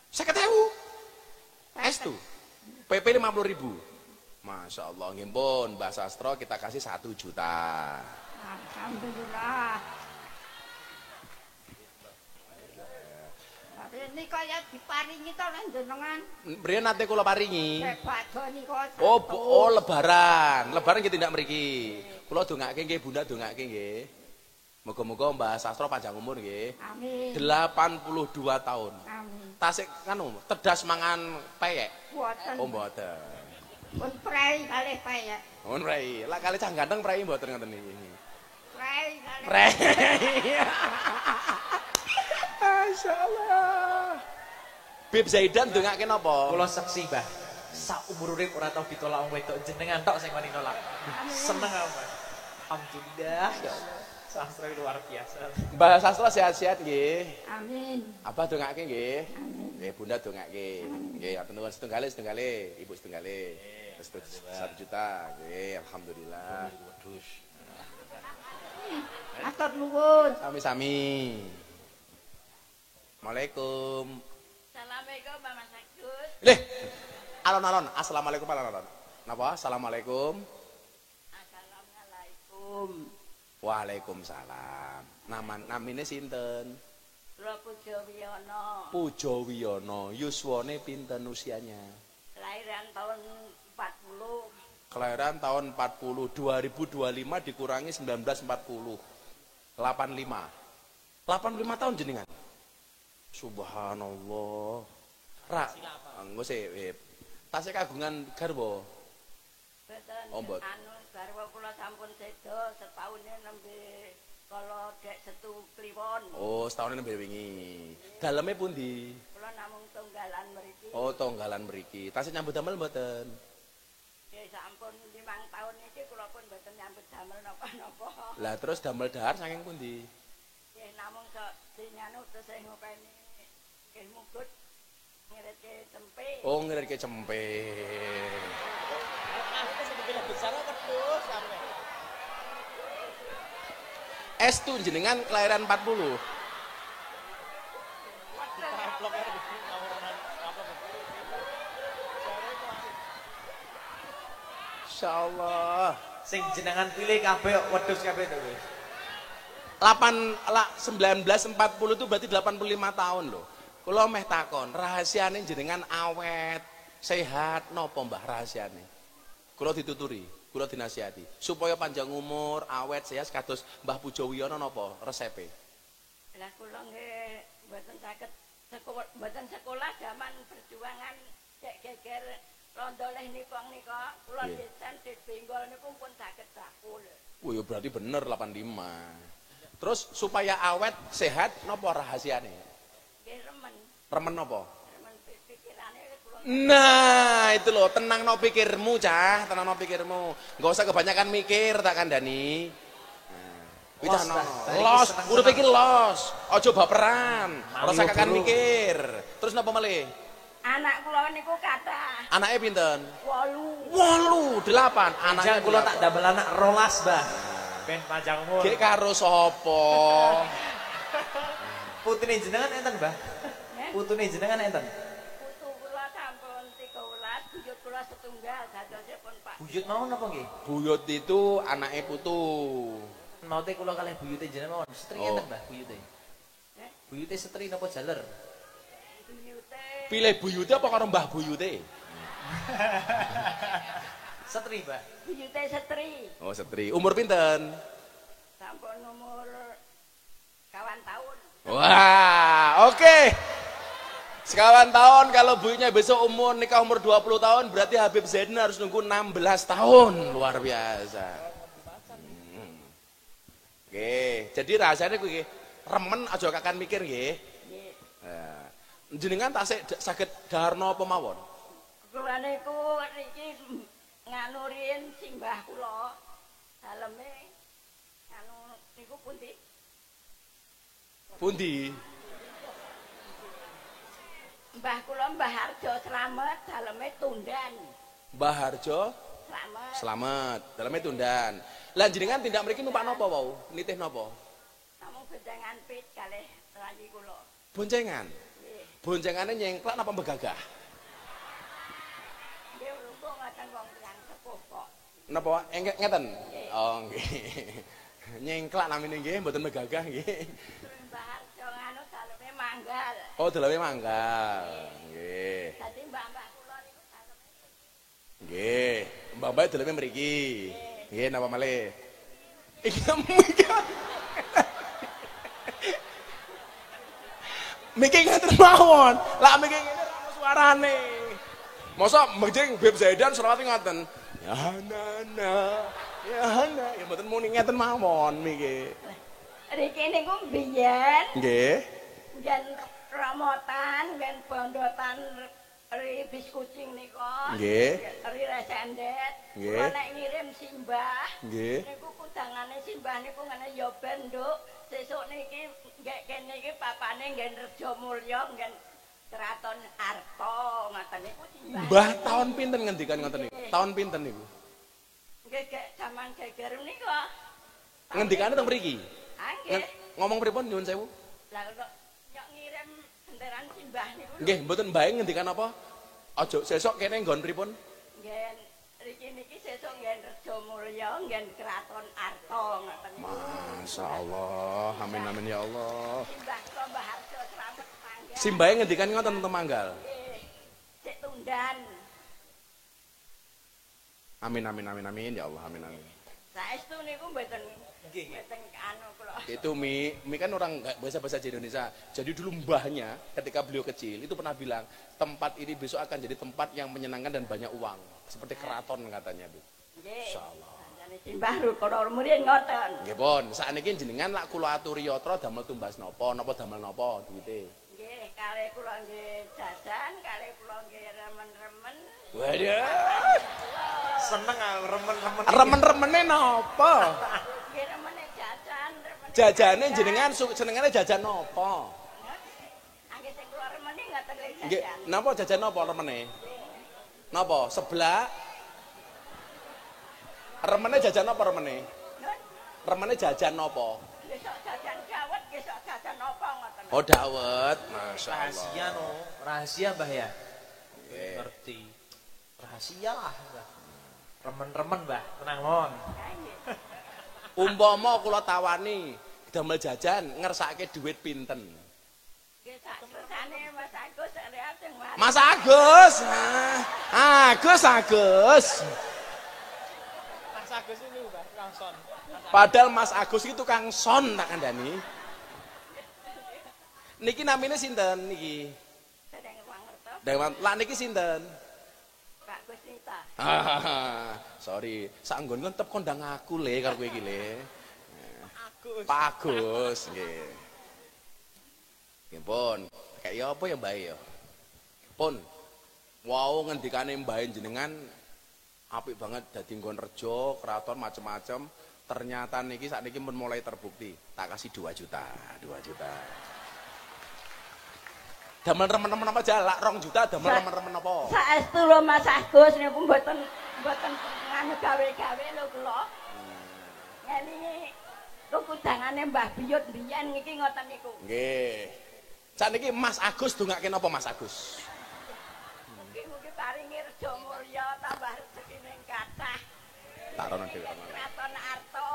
50.000. Estu. PP 50.000. Masya Allah, nggih pun Mbak Sastro kita kasih 1 juta. Alhamdulillah. Ini kaya diparingi to lan jenengan. Mriyen nate kula paringi. Badhe nika. Oh, lebaran. Lebaran nggih tindak mriki. Kula dongake nggih, Bunda dongake nggih. Moga-moga Mbak Sastro panjang umur nggih. Amin. 82 tahun. Amin. Tasik tedas mangan peyek. Boten. Oh, mboten. Pun prei kalih peyek. Mun prei. Lah kali cah ganteng prei mboten ngoten niki. Prei kalih. Prei. Masyaallah. Bib Zaidan ndongake napa? Kula seksi, Mbah. Sak umur urip ora tau ditolak wong wedok, jenengan tok sing wani nolak. Seneng aku, Mbah. Alhamdulillah, ya Allah. Sastra luar biasa. Mbak Sastro sehat-sehat nggih. Amin. Abah dongake nggih. Nggih, Bunda dongake. Nggih, atur nuwun setunggale, Ibu setunggale. 1 juta. Nggih, alhamdulillah. Wedhus. Matur nuwun. Sami-sami. Assalamualaikum. Assalamualaikum Pak Mas Agus. Leh. Alon-alon. Assalamualaikum alon-alon. Napa? Assalamualaikum. Assalamualaikum. Waalaikumsalam. Namine sinten? Kula Pujo Wiyono. Pujo Wiyono. Yuswane pinten usianya? Kelahiran tahun 40. Kelahiran tahun 40. 2025 dikurangi 1940. 85. 85 tahun jenengan. Subhanallah. Engko sik, tasih kagungan garwa. Boten. Oh, mboten. Garwa kula sampun sedo setahune nembe kala dek setu kliwon. Oh, setahun nembe wingi. Daleme pundi? Kula namung tunggalan mriki. Oh, tonggalan mriki. Tasih nyambut damel mboten? Ya sampun 5 tahun iki kula pun mboten nyambut damel napa-napa. Lah terus damel dahar saking pundi? Nggih namung sok dinyanu terus sing ngopeni nggih mugut ngiritke tempe. Oh, ngiritke cempe. Estu jenengan kelahiran 40. Insyaallah. Sing jenengan pilih kabeh wedhus kabeh to wis. 1940 itu berarti 85 tahun loh. Kula meh takon, rahasiane jenengan awet, sehat napa Mbah rahasiane? Kula dituturi, kula dinasihati supaya panjang umur, awet, sehat kados Mbah Pujo Wiono napa resepe? Lah kula nggih mboten saged mboten sekolah zaman perjuangan cek geger rondo leh nika kula desen dibenggol niku pun saged bakul. Oh ya berarti bener 85. Terus supaya awet, sehat napa rahasiane? Nggih remen. Remen napa? Remen pikirane kula. Nah, itu loh, tenang no pikirmu, Cah, tenang no pikirmu. Enggak usah kebanyakan mikir tak kandhani. Nah, los, udah pikir los. Ojo baperan. Ora sakakan mikir. Terus napa malih? Anak kula niku kathah. Anake pinten? 8. 8, 8. Anake kula tak damel anak 12, Mbah. Ben panjang umur. Gek karo sapa? Putune jenengan enten, Mbah? Putune jenengan enten? Putu kula sampun 13, buyut kula setunggal dadosipun Pak. Buyut mau napa nggih? Buyut itu anake putu. Maute kula kalih buyute jenengan mawon. Setri enten, Mbah, buyute? Buyute setri napa jaler? Buyute. Pilih buyute apa karo mbah buyute? Setri, Mbah. Buyute setri. Oh, setri. Umur pinten? Sampun umur kawan tahun. Wah, oke. Sekawan tahun kalau buyutnya besok nikah umur 20 tahun berarti Habib Zaidin harus nunggu 16 tahun. Luar biasa. Oke, jadi rasanya kuwi remen aja kakan mikir nggih. Nggih. Jenengan tasik saged dahar napa mawon? Kula niku niki nganu riyin simbah kula. Daleme anu niku pundi? Pundi? Mbah kula Mbah Harjo Slamet daleme Tundan. Mbah Harjo Slamet. Slamet, daleme Tundan. Lah jenengan tindak mriki numpak napa wau? Nitih napa? Namung bendengan pit kalih rayi kula. Boncengan. Nggih. Boncengane nyengklak napa begagah? Nggih ruko ngaten wong tiyang sepuh kok. Napa ngeten? Oh nggih. Nyengklak namine nggih, mboten megagah nggih. Mbah Harjo nganu daleme manggal. Oh, daleme manggal. Nggih. Dadi mbah-mbah kula niku daleme. Nggih. Mbak-mbak daleme mriki. Nggih, napa malih? Iki manggal. Miki ngaten mawon. Lah miki ngene ora ono suarane. Mosok mejeng Beb Zaidan selawate ngoten. Ya nana. Ya nana, ya mboten muni ngeten mawon miki. Riki niku biyen Nggih. ngen ramotan, ngen bondotan ri bis kucing nika. Nggih. Ri resendet. Nggih. Kula nek ngirim simbah. Nggih. Niku kudangane simbah niku ngene ya ben, Nduk. Sesuk niki nggih kene iki papane nggen Rejo Mulya, nggen Keraton Arta ngoten niku simbah. Mbah tahun pinten ngendikan ngoten niku? Tahun pinten niku? Nggih jaman geger nika. Ngendikane teng mriki. Ah nggih. Ngomong pripun nyuwun sewu? Lah kok nyok ngirim benderan simbah niku. Nggih, mboten bae ngendikan apa? Aja sesuk kene nggon pripun? Nggih riki niki sesuk nggen Rejo Mulya, nggen Keraton Arta ngoten niku. Masyaallah. Amin amin ya Allah. Simbah kula Mbah Harjo Slamet mangga. Simbahe ngendikan ngoten teng Manggal. Nggih. Cek Tundan. Amin amin amin amin ya Allah. Amin amin. Saestu niku mboten mboten anu kula. Itu Mi kan orang nggak bahasa Indonesia. Jadi dulu mbahnya ketika beliau kecil itu pernah bilang tempat ini besok akan jadi tempat yang menyenangkan dan banyak uang seperti keraton katanya Bu. Nggih. Insyaallah. Saniki baru kula murid ngoten. Nggih pun, sakniki jenengan lak kula aturi yatra damel tumbas napa damel napa duwite? Nggih, kalih kula nggih jajan, kalih kula nggih remen-remen. Waduh. Seneng aku remen-remen. Remen-remene napa? Nggih remene jajan, remen. Jajane jenengan senengane jajan napa? Nggih sing kula remeni ngoten lho Nggih, jajan. napa jajan napa remene? Napa? Seblak? Remene jajan napa remene? Remene jajan napa? Besok jajan dawet, besok jajan apa ngoten. Oh, dawet. Masyaallah. Rahasia no, rahasia Mbah ya. Nggih. Ngerti. Rahasia lah Mbah. Remen-remen Mbah, tenang mon. Umpama kula tawani damel jajan ngersake dhuwit pinten? Nggih sak kersane Mas Agus lihat sing Mas Agus. Agus. Mas Agus ini Mbah, langsung. Padahal Mas Agus itu Kang Son tak kandhani. Niki namine sinten niki? sedeng Wangerto, Dewan, lah niki sinten? Pak Gusnita. Sorry, sak nggon kon tetep kondang aku le karo kowe iki le. Agus. Pak Agus, nggih. Nggih pun, kaya apa ya Mbah ya? Pun. Wow ngendikane Mbah jenengan apik banget dadi nggon rejo, keraton macem-macem. Ternyata niki sakniki pun mulai terbukti. Tak kasih 2 juta, 2 juta. Damel remen-remen apa jalak 2 juta, damel remen-remen apa? Saestu lho Mas Agus niku mboten nganu gawe-gawe lho kula. Ngelingi kekudangane Mbah Biyut biyen niki ngoten niku. Nggih. Sakniki Mas Agus dongake napa Mas Agus? Mugi-mugi paringi reja mulya tambah rezekine kathah. Tarono dhewe. Kraton arta.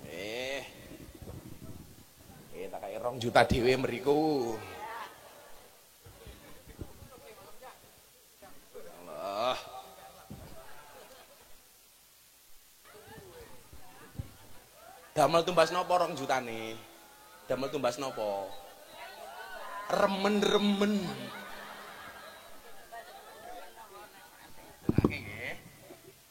Nggih. Nggih tak kaya 2 juta dhewe mriku. Allah. Damel tumbas napa 2 jutane? Damel tumbas napa? Remen-remen. Oke nggih.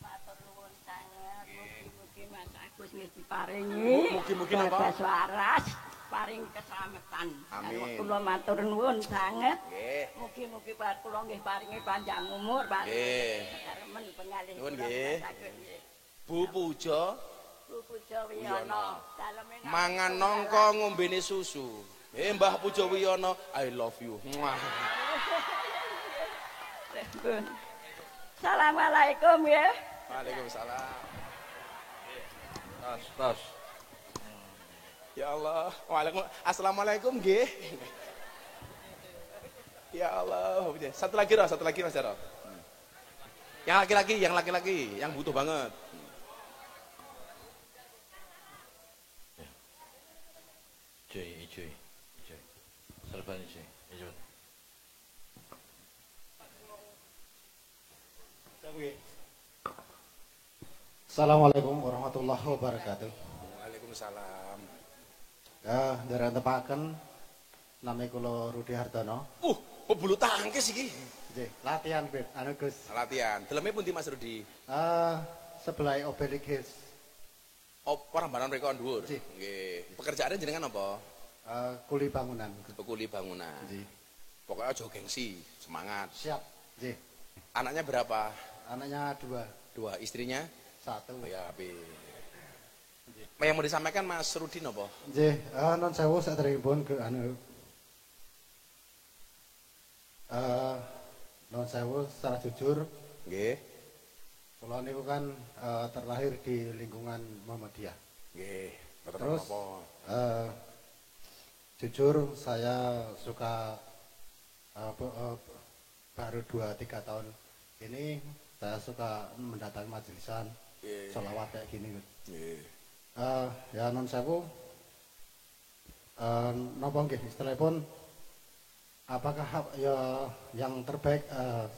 Matur nuwun sanget. Mugi-mugi Mas Agus nggih diparingi. Mugi-mugi napa? Bebas waras, paring keslametan. Amin. Kula matur nuwun sanget. Nggih. Mugi-mugi kula nggih paringi panjang umur, Pak. Nggih. Remen pengalih. Nuwun kula nggih. Mas Agus nggih. Bu Puja Bu Puja Wiyono. Daleme mangan nongko ngombene susu. Mbah Puja Wiyono, I love you. Muah. Assalamualaikum ya. Waalaikumsalam. Tas. Ya Allah. Assalamualaikum nggih. Ya Allah. Satu lagi Mas Jaro. Yang laki-laki, yang butuh banget. Cuy. Serban cuy. Ijo. Assalamualaikum warahmatullahi wabarakatuh. Waalaikumsalam. Ya, dereng tepaken nami kula Rudi Hartono. Pebulu tangkis iki. Nggih, latihan Beb, anu Gus. Latihan. Deleme pundi Mas Rudi? Sebelah Obelix Hills. Oh, perambanan mereka dhuwur. Nggih. Nggih. Pekerjaannya jenengan apa? Kuli bangunan. Kuli bangunan. Nggih. Pokoknya aja gengsi, semangat. Siap. Nggih. Anaknya berapa? Anaknya 2. Istrinya? 1. Oh ya, api. Yang mau disampaikan Mas Rudi apa? Nggih, non sewu saderengipun ke anu non sewu secara jujur. Nggih. Kula niku kan terlahir di lingkungan Muhammadiyah. Nggih. Terus apa? jujur saya suka baru 2-3 tahun ini saya suka mendatangi majelisan sholawat kayak gini. Ya non sewu napa nggih istilahipun apakah ya yang terbaik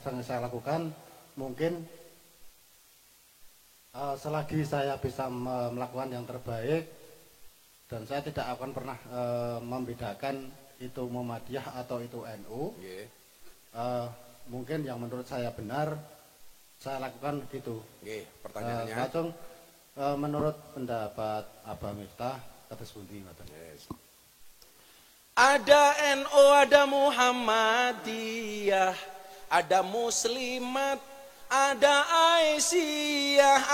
yang saya lakukan mungkin selagi saya bisa melakukan yang terbaik dan saya tidak akan pernah membedakan itu Muhammadiyah atau itu NU. Mungkin yang menurut saya benar saya lakukan gitu. Pertanyaannya. Langsung menurut pendapat Abah Miftah kados pundi ngoten? Ada NU, ada Muhammadiyah, ada Muslimat, ada Aisyah,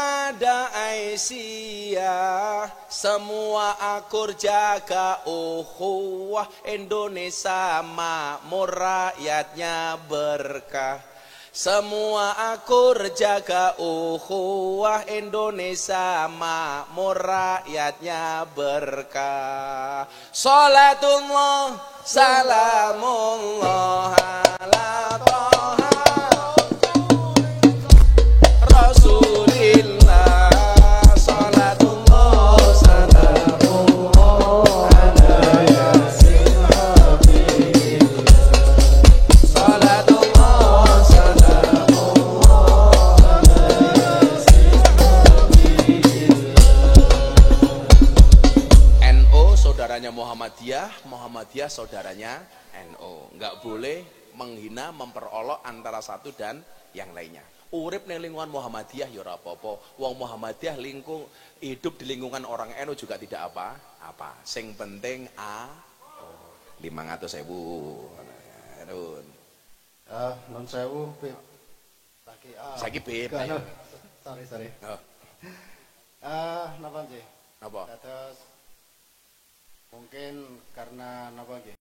semua akur jaga ukhuwah, Indonesia makmur rakyatnya berkah. Semua akur jaga ukhuwah, Indonesia makmur rakyatnya berkah. Salatullah salamullah ala Toha Rasulillah. Salatullah salamullah ala Yasin Habibillah. Salatullah salamullah ala Yasin Habibillah. NU saudaranya Muhammadiyah, Muhammadiyah saudaranya NU. Enggak boleh menghina, memperolok antara satu dan yang lainnya. Urip ning lingkungan Muhammadiyah ya ora apa-apa. Wong Muhammadiyah hidup di lingkungan orang NU juga tidak apa-apa. Sing penting 500.000. Nun. Non sewu Bib. Saiki Bib. Sorry. Napa nggih? Napa? Terus mungkin karena napa nggih?